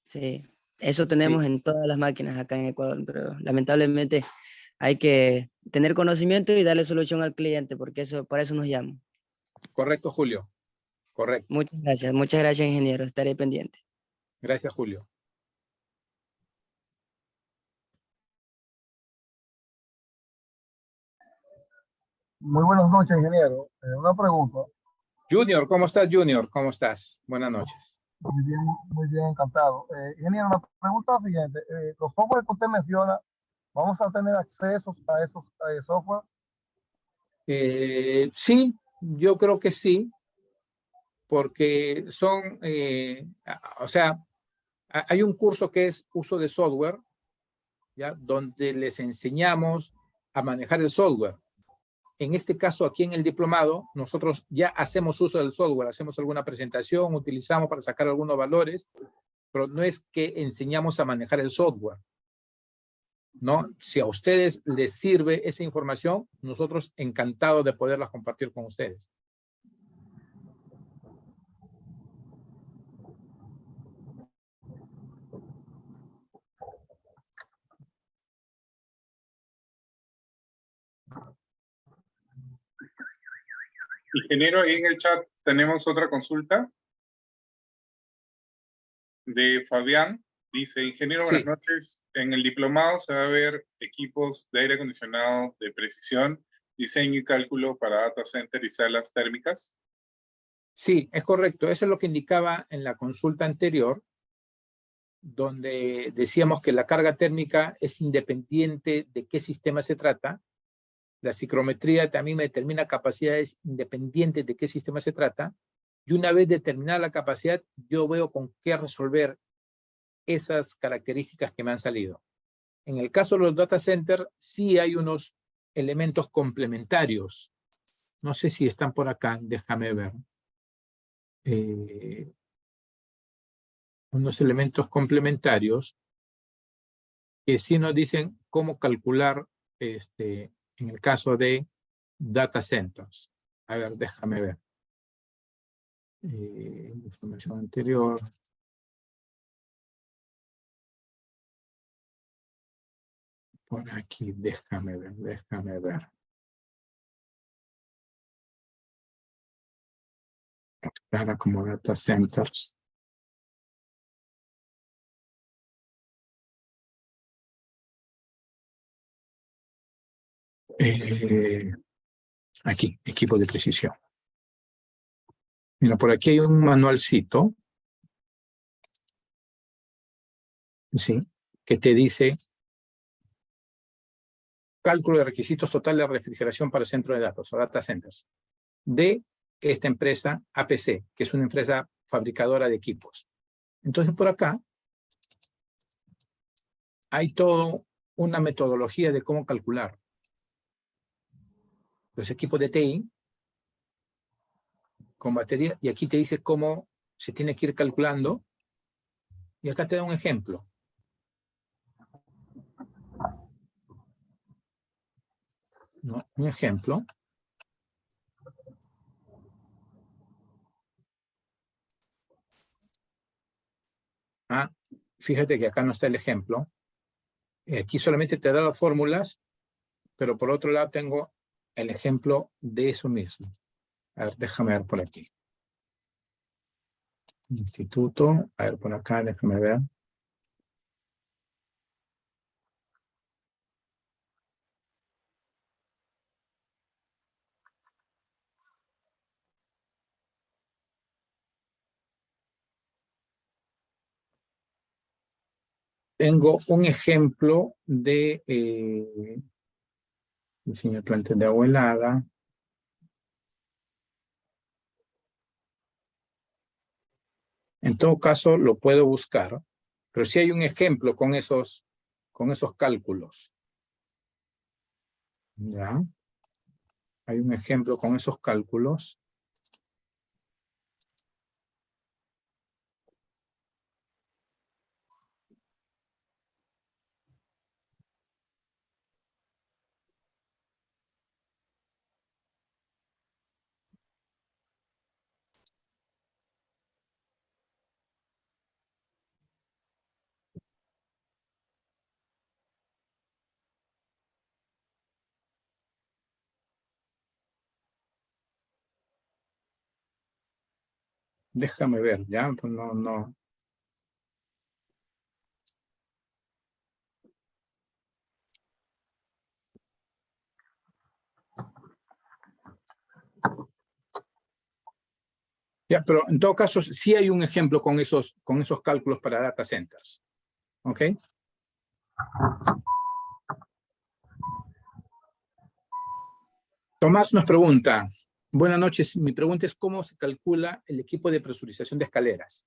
Sí, eso tenemos Sí, en todas las máquinas acá en Ecuador, pero lamentablemente hay que tener conocimiento y darle solución al cliente, porque eso, para eso nos llaman. correcto, Julio. Correcto. Muchas gracias, ingeniero, estaré pendiente. Gracias, Julio. Muy buenas noches, ingeniero. Una pregunta. Junior, ¿cómo estás, Junior? ¿Cómo estás? Buenas noches. Muy bien, encantado. Ingeniero, la pregunta es la siguiente. Los software que usted menciona, ¿vamos a tener acceso a esos software? Sí, yo creo que sí, porque son, o sea, hay un curso que es uso de software, ¿ya? Donde les enseñamos a manejar el software. En este caso, aquí en el diplomado, nosotros ya hacemos uso del software, hacemos alguna presentación, utilizamos para sacar algunos valores, pero no es que enseñamos a manejar el software, ¿no? Si a ustedes les sirve esa información, nosotros encantados de poderla compartir con ustedes. Ingeniero, ahí en el chat tenemos otra consulta de Fabián. Dice, ingeniero, Sí. buenas noches. En el diplomado se va a ver equipos de aire acondicionado de precisión, diseño y cálculo para data center y salas térmicas. Sí, es correcto. Eso es lo que indicaba en la consulta anterior, donde decíamos que la carga térmica es independiente de qué sistema se trata. La psicometría también me determina capacidades independientes de qué sistema se trata. Y una vez determinada la capacidad, yo veo con qué resolver esas características que me han salido. En el caso de los data centers, sí hay unos elementos complementarios. No sé si están por acá, déjame ver. Unos elementos complementarios que sí nos dicen cómo calcular en el caso de data centers. A ver, déjame ver. Información anterior. Por aquí, déjame ver. Para como data centers. Aquí, equipo de precisión. Mira, por aquí hay un manualcito, ¿sí? Que te dice cálculo de requisitos totales de refrigeración para centro de datos o data centers de esta empresa APC, que es una empresa fabricadora de equipos. Entonces, por acá hay toda una metodología de cómo calcular los equipos de TI con batería, y aquí te dice cómo se tiene que ir calculando, y acá te da un ejemplo. ¿No? Un ejemplo Fíjate que acá no está el ejemplo. Aquí solamente te da las fórmulas, pero por otro lado tengo el ejemplo de eso mismo. A ver, déjame ver por aquí. Instituto, a ver por acá, déjame ver. Tengo un ejemplo de diseño de plantas de agua helada. En todo caso, lo puedo buscar, pero sí hay un ejemplo con esos cálculos. ¿Ya? Hay un ejemplo con esos cálculos. Déjame ver, ¿ya? No. Ya, pero en todo caso, sí hay un ejemplo con esos cálculos para data centers. ¿Ok? Tomás nos pregunta, buenas noches, mi pregunta es ¿cómo se calcula el equipo de presurización de escaleras?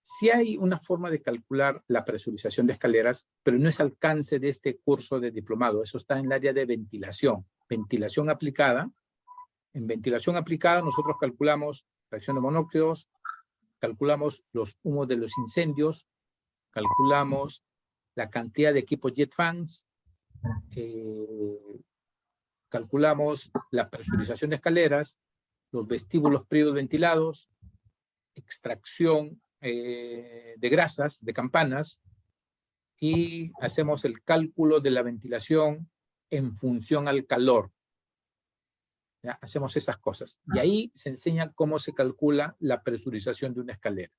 Sí hay una forma de calcular la presurización de escaleras, pero no es alcance de este curso de diplomado, eso está en el área de ventilación. Ventilación aplicada. En ventilación aplicada nosotros calculamos fracción de monóxidos, calculamos los humos de los incendios, calculamos la cantidad de equipos jet fans, calculamos la presurización de escaleras, los vestíbulos fríos ventilados, extracción de grasas, de campanas, y hacemos el cálculo de la ventilación en función al calor. ¿Ya? Hacemos esas cosas. Y ahí se enseña cómo se calcula la presurización de una escalera.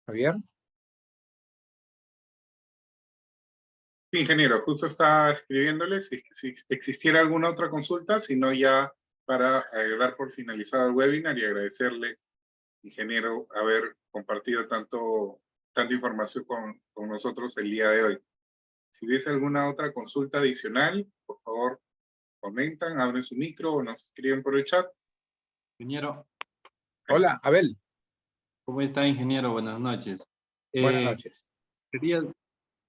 Javier. Sí, ingeniero, justo estaba escribiéndole si existiera alguna otra consulta, si no ya para dar por finalizado el webinar y agradecerle, ingeniero, haber compartido tanta información con nosotros el día de hoy. Si hubiese alguna otra consulta adicional, por favor, comentan, abren su micro o nos escriben por el chat. Ingeniero. Hola, Abel. ¿Cómo está, ingeniero? Buenas noches. Buenas noches. Quería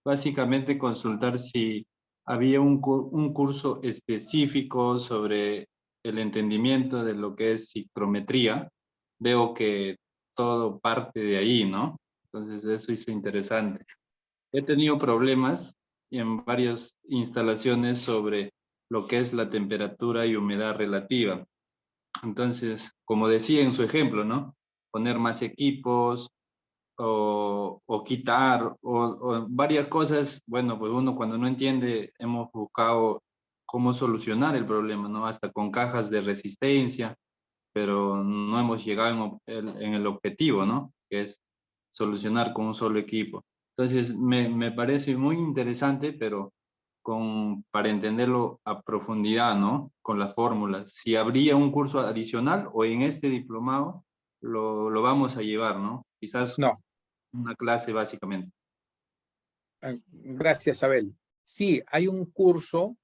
básicamente consultar si había un curso específico sobre el entendimiento de lo que es ciclometría. Veo que todo parte de ahí, ¿no? Entonces eso es interesante. He tenido problemas en varias instalaciones sobre lo que es la temperatura y humedad relativa. Entonces, como decía en su ejemplo, ¿no? Poner más equipos o quitar o varias cosas. Bueno, pues uno cuando no entiende hemos buscado cómo solucionar el problema, ¿no? Hasta con cajas de resistencia, pero no hemos llegado en el objetivo, ¿no? Que es solucionar con un solo equipo. Entonces, me parece muy interesante, pero para entenderlo a profundidad, ¿no? Con las fórmulas. Si habría un curso adicional o en este diplomado lo vamos a llevar, ¿no? Quizás No. una clase básicamente. Gracias, Abel. Sí, hay un curso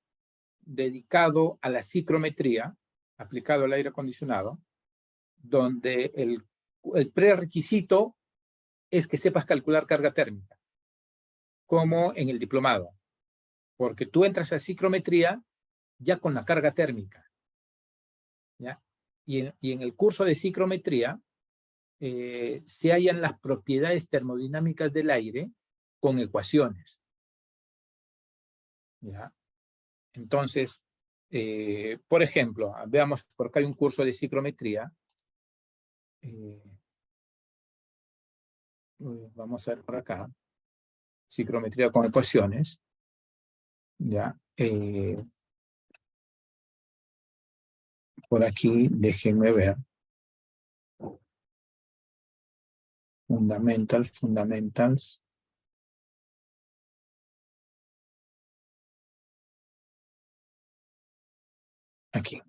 dedicado a la ciclometría, aplicado al aire acondicionado, donde el prerequisito es que sepas calcular carga térmica. como en el diplomado, porque tú entras a ciclometría ya con la carga térmica, ¿ya? Y en el curso de ciclometría se hallan las propiedades termodinámicas del aire con ecuaciones, ¿ya? Entonces, por ejemplo, veamos, por acá hay un curso de ciclometría. Vamos a ver por acá. Ciclometría con ecuaciones. Ya. Por aquí, déjenme ver. Fundamentals. Aquí.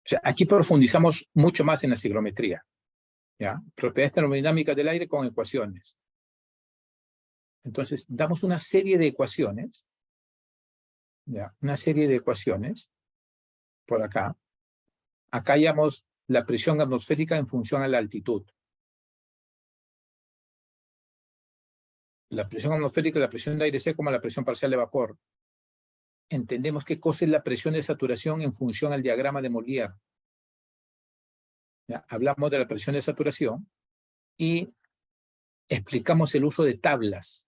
O sea, aquí profundizamos mucho más en la ciclometría, ¿ya? Propiedades termodinámicas del aire con ecuaciones. Entonces, damos una serie de ecuaciones, ¿ya? Una serie de ecuaciones, por acá. Acá hallamos la presión atmosférica en función a la altitud. La presión atmosférica, la presión de aire seco como la presión parcial de vapor. Entendemos qué cosa es la presión de saturación en función al diagrama de Molière. ¿Ya? Hablamos de la presión de saturación y explicamos el uso de tablas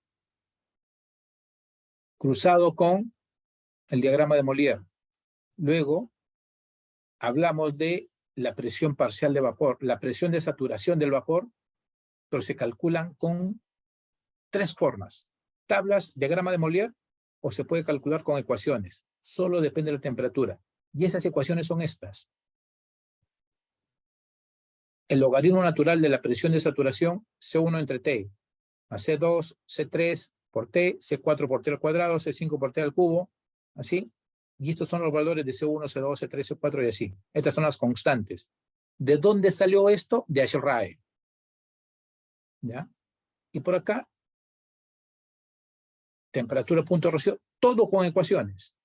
cruzado con el diagrama de Molière. Luego hablamos de la presión parcial de vapor, la presión de saturación del vapor, pero se calculan con 3 formas: tablas, diagrama de Molière, o se puede calcular con ecuaciones. Solo depende de la temperatura. Y esas ecuaciones son estas. El logaritmo natural de la presión de saturación, C1 entre T, a C2, C3 por T, C4 por T al cuadrado, C5 por T al cubo, así. Y estos son los valores de C1, C2, C3, C4 y así. Estas son las constantes. ¿De dónde salió esto? De Ashrae. ¿Ya? Y por acá, temperatura, punto rocío, todo con ecuaciones.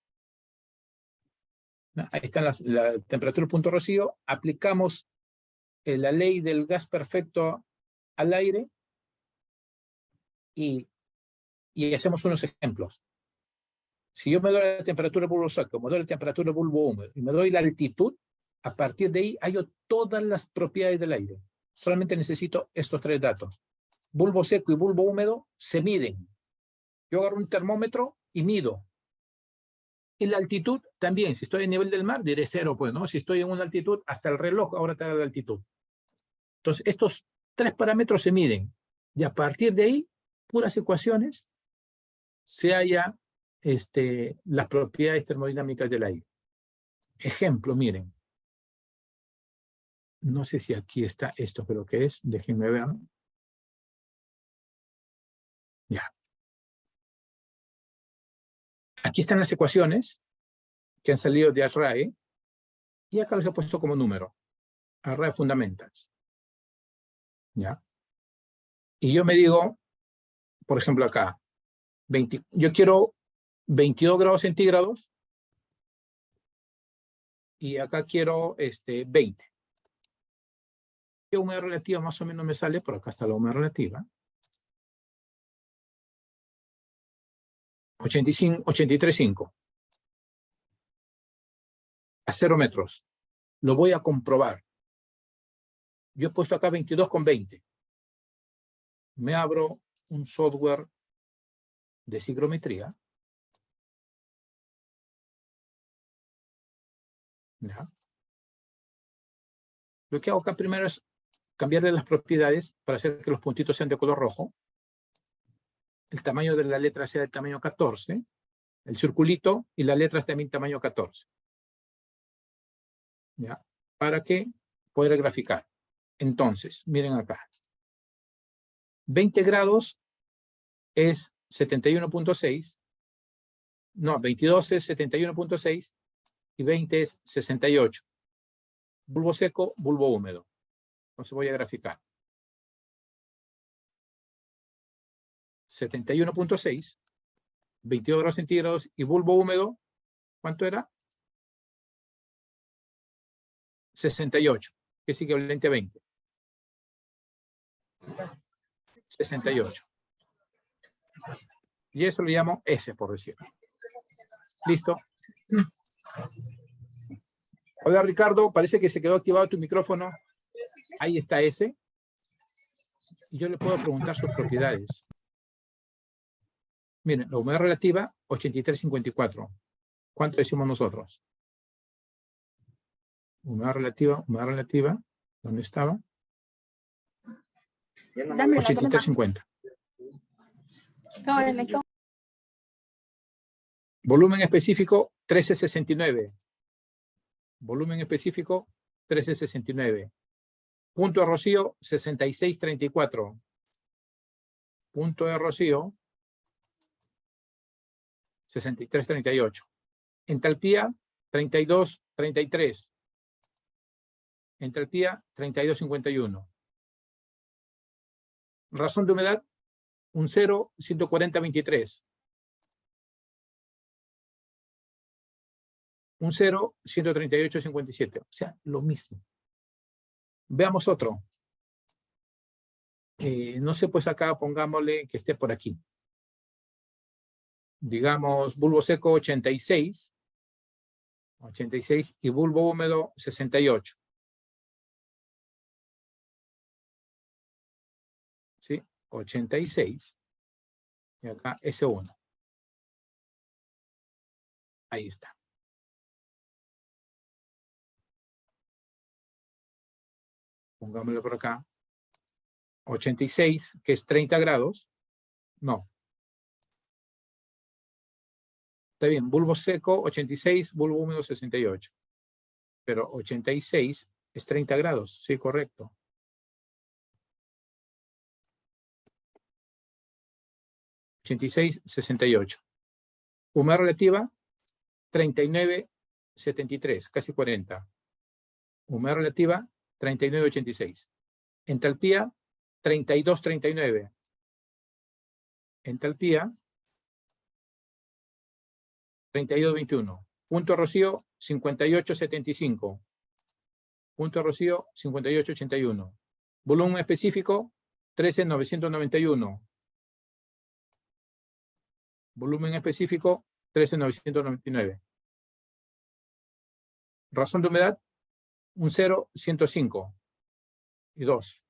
¿No? Ahí están la temperatura, punto rocío. Aplicamos la ley del gas perfecto al aire y hacemos unos ejemplos. Si yo me doy la temperatura del bulbo seco, me doy la temperatura del bulbo húmedo y me doy la altitud, a partir de ahí hallo todas las propiedades del aire. Solamente necesito estos 3 datos. Bulbo seco y bulbo húmedo se miden. Yo agarro un termómetro y mido. Y la altitud también, si estoy a nivel del mar, diré 0, pues, ¿no? Si estoy en una altitud, hasta el reloj ahora te da la altitud. Entonces, estos 3 parámetros se miden. Y a partir de ahí, puras ecuaciones, se halla las propiedades termodinámicas del aire. Ejemplo, miren. No sé si aquí está esto, pero ¿qué es? Déjenme ver. Ya. Aquí están las ecuaciones que han salido de Ashrae y acá los he puesto como número. Ashrae Fundamentals. ¿Ya? Y yo me digo, por ejemplo acá, yo quiero 22 grados centígrados y acá quiero 20. ¿Qué humedad relativa más o menos me sale? Por acá está la humedad relativa. 83.5. A 0 metros. Lo voy a comprobar. Yo he puesto acá 22,20. Me abro un software de ciclometría. ¿Ya? Lo que hago acá primero es cambiarle las propiedades para hacer que los puntitos sean de color rojo. El tamaño de la letra sea del tamaño 14. El circulito y la letra es también tamaño 14. ¿Ya? Para que poder graficar. Entonces, miren acá. 20 grados es 71.6. No, 22 es 71.6 y 20 es 68. Bulbo seco, bulbo húmedo. Entonces voy a graficar. 71.6, 22 grados centígrados y bulbo húmedo, ¿cuánto era? 68, que es equivalente a 20. 68. Y eso lo llamo S, por decir. ¿Listo? Hola, Ricardo. Parece que se quedó activado tu micrófono. Ahí está S. Y yo le puedo preguntar sus propiedades. Miren, la humedad relativa, 83,54. ¿Cuánto decimos nosotros? Humedad relativa. ¿Dónde estaba? 83,50. Volumen específico, 1369. Volumen específico, 1369. Punto de rocío, 6634. Punto de rocío, 6338. Entalpía, 3233. Entalpía, 3251. Razón de humedad, un 0, 140,23. Un 0, 138,57. O sea, lo mismo. Veamos otro. No sé, pues acá pongámosle que esté por aquí. Digamos, bulbo seco 86. 86 y bulbo húmedo 68. ¿Sí? 86. Y acá S1. Ahí está. Pongámoslo por acá. 86, que es 30 grados. No. Está bien, bulbo seco 86, bulbo húmedo 68. Pero 86 es 30 grados. Sí, correcto. 86, 68. Humedad relativa, 39, 73, casi 40. Humedad relativa, 39, 86. Entalpía, 32, 39. Entalpía, 32, 21. Punto de rocío, 58, 75. Punto de rocío, 58, 81. Volumen específico, 13, 991. Volumen específico, 13,999. Razón de humedad, un 0, 105 y 2.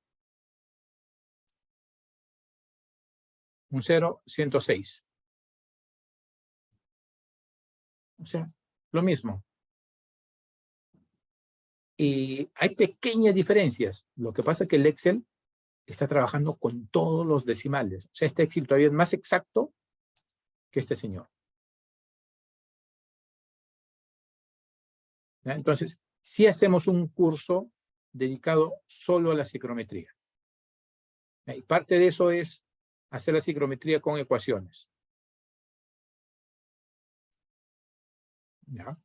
Un 0, 106. O sea, lo mismo. Y hay pequeñas diferencias. Lo que pasa es que el Excel está trabajando con todos los decimales. O sea, este Excel todavía es más exacto que este señor. ¿Ya? Entonces, sí hacemos un curso dedicado solo a la psicometría. Y parte de eso es hacer la psicometría con ecuaciones. ¿Ya?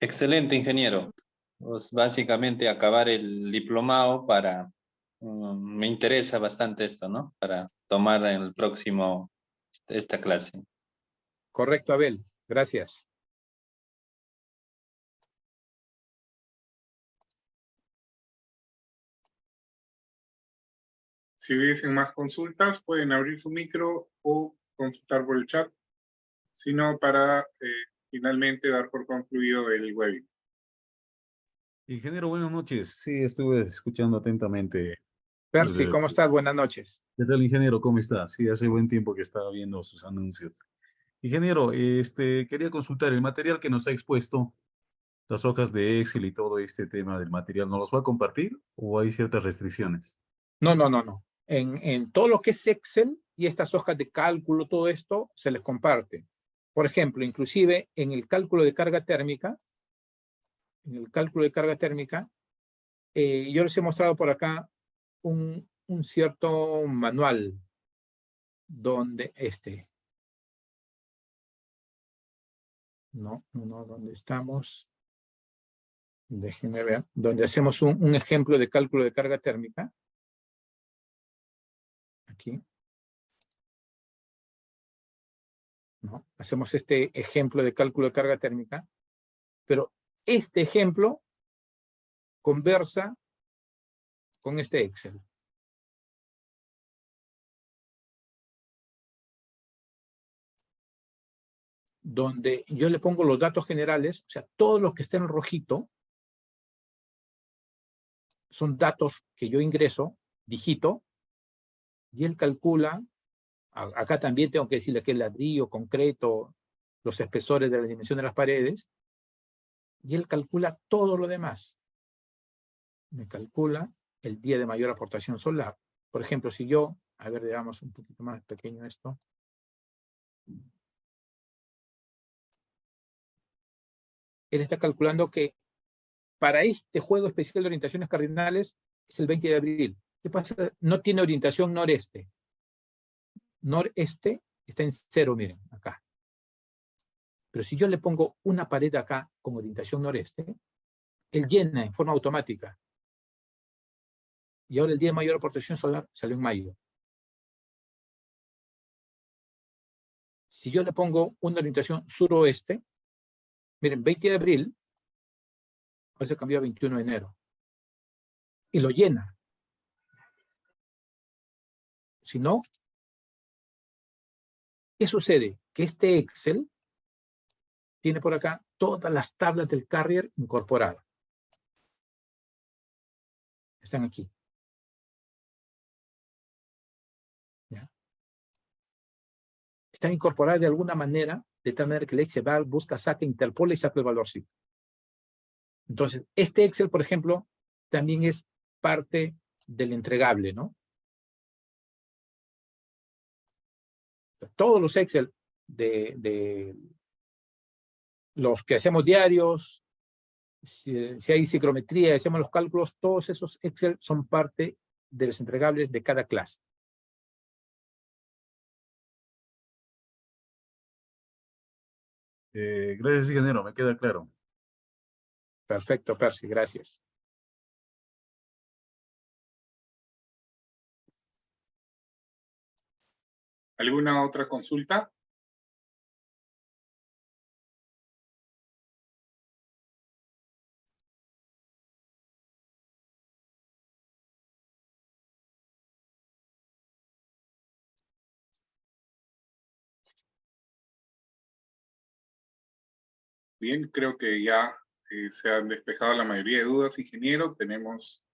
Excelente, ingeniero. Pues básicamente acabar el diplomado para... me interesa bastante esto, ¿no? Para tomar en el próximo esta clase. Correcto, Abel. Gracias. Si hubiesen más consultas, pueden abrir su micro o consultar por el chat, sino para finalmente dar por concluido el webinar. Ingeniero, buenas noches. Sí, estuve escuchando atentamente. Percy, ¿cómo estás? Buenas noches. ¿Qué tal, ingeniero? ¿Cómo está? Sí, hace buen tiempo que estaba viendo sus anuncios. Ingeniero, quería consultar el material que nos ha expuesto, las hojas de Excel y todo este tema del material, ¿nos los va a compartir o hay ciertas restricciones? No. En todo lo que es Excel y estas hojas de cálculo, todo esto se les comparte. Por ejemplo, inclusive en el cálculo de carga térmica, yo les he mostrado por acá un cierto manual donde ¿dónde estamos? Déjenme ver, donde hacemos un ejemplo de cálculo de carga térmica. Aquí. ¿No? Hacemos este ejemplo de cálculo de carga térmica, pero este ejemplo conversa con este Excel. Donde yo le pongo los datos generales, o sea, todos los que estén en rojito son datos que yo ingreso, digito, y él calcula, acá también tengo que decirle que es ladrillo, concreto, los espesores de la dimensión de las paredes, y él calcula todo lo demás. Me calcula el día de mayor aportación solar. Por ejemplo, si yo, a ver, veamos un poquito más pequeño esto. Él está calculando que para este juego especial de orientaciones cardinales es el 20 de abril. ¿Qué pasa? No tiene orientación noreste. Noreste está en 0, miren, acá. Pero si yo le pongo una pared acá con orientación noreste, él llena en forma automática. Y ahora el día de mayor aportación solar salió en mayo. Si yo le pongo una orientación suroeste, miren, 20 de abril, ahora se cambió a 21 de enero. Y lo llena. Si no, ¿qué sucede? Que este Excel tiene por acá todas las tablas del carrier incorporadas. Están aquí. ¿Ya? Están incorporadas de alguna manera, de tal manera que el Excel va, busca, saca, interpola y saca el valorcito. Entonces, este Excel, por ejemplo, también es parte del entregable, ¿no? Todos los Excel de los que hacemos diarios, si hay psicometría, hacemos los cálculos, todos esos Excel son parte de los entregables de cada clase. Gracias, ingeniero, me queda claro. Perfecto, Percy, gracias. ¿Alguna otra consulta? Bien, creo que ya se han despejado la mayoría de dudas, ingeniero. Tenemos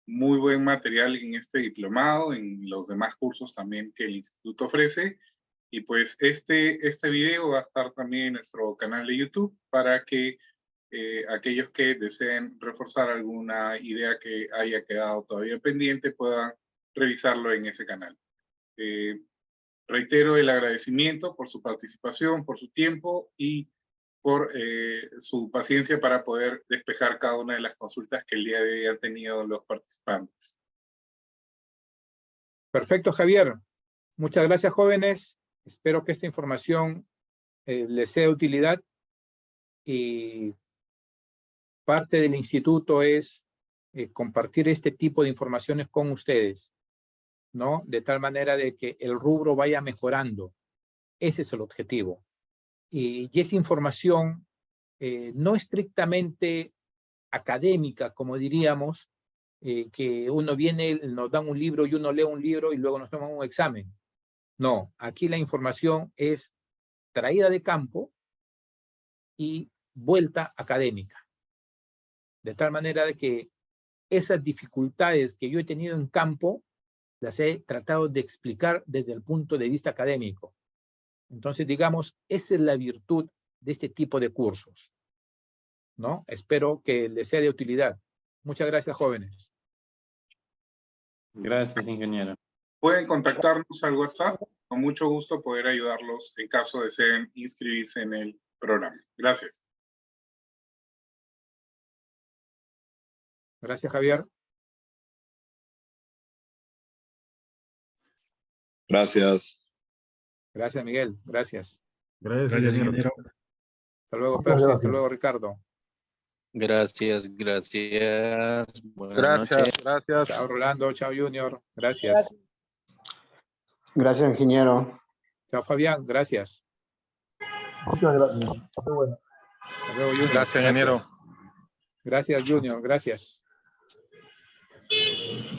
muy buen material en este diplomado, en los demás cursos también que el instituto ofrece. Y pues este video va a estar también en nuestro canal de YouTube para que aquellos que deseen reforzar alguna idea que haya quedado todavía pendiente puedan revisarlo en ese canal. Reitero el agradecimiento por su participación, por su tiempo y por su paciencia para poder despejar cada una de las consultas que el día de hoy han tenido los participantes. Perfecto, Javier. Muchas gracias, jóvenes. Espero que esta información les sea de utilidad y parte del instituto es compartir este tipo de informaciones con ustedes, ¿no? De tal manera de que el rubro vaya mejorando. Ese es el objetivo. Y esa información no estrictamente académica, como diríamos, que uno viene, nos dan un libro y uno lee un libro y luego nos toman un examen. No, aquí la información es traída de campo y vuelta académica. De tal manera de que esas dificultades que yo he tenido en campo las he tratado de explicar desde el punto de vista académico. Entonces, digamos, esa es la virtud de este tipo de cursos, ¿no? Espero que les sea de utilidad. Muchas gracias, jóvenes. Gracias, ingeniero. Pueden contactarnos al WhatsApp. Con mucho gusto poder ayudarlos en caso deseen inscribirse en el programa. Gracias. Gracias, Javier. Gracias. Gracias, Miguel. Gracias. Gracias, Gracias, ingeniero. ingeniero. Hasta luego, Muchas Percy. Hasta gracias. luego, Ricardo. Gracias. Buenas Gracias, noches. gracias. Chao, Rolando. Chao, Junior. Gracias. Gracias, ingeniero. Chao, Fabián. Gracias. Muchas gracias. Muy bueno. Hasta luego, Junior. Gracias, ingeniero. Gracias, Junior. Gracias.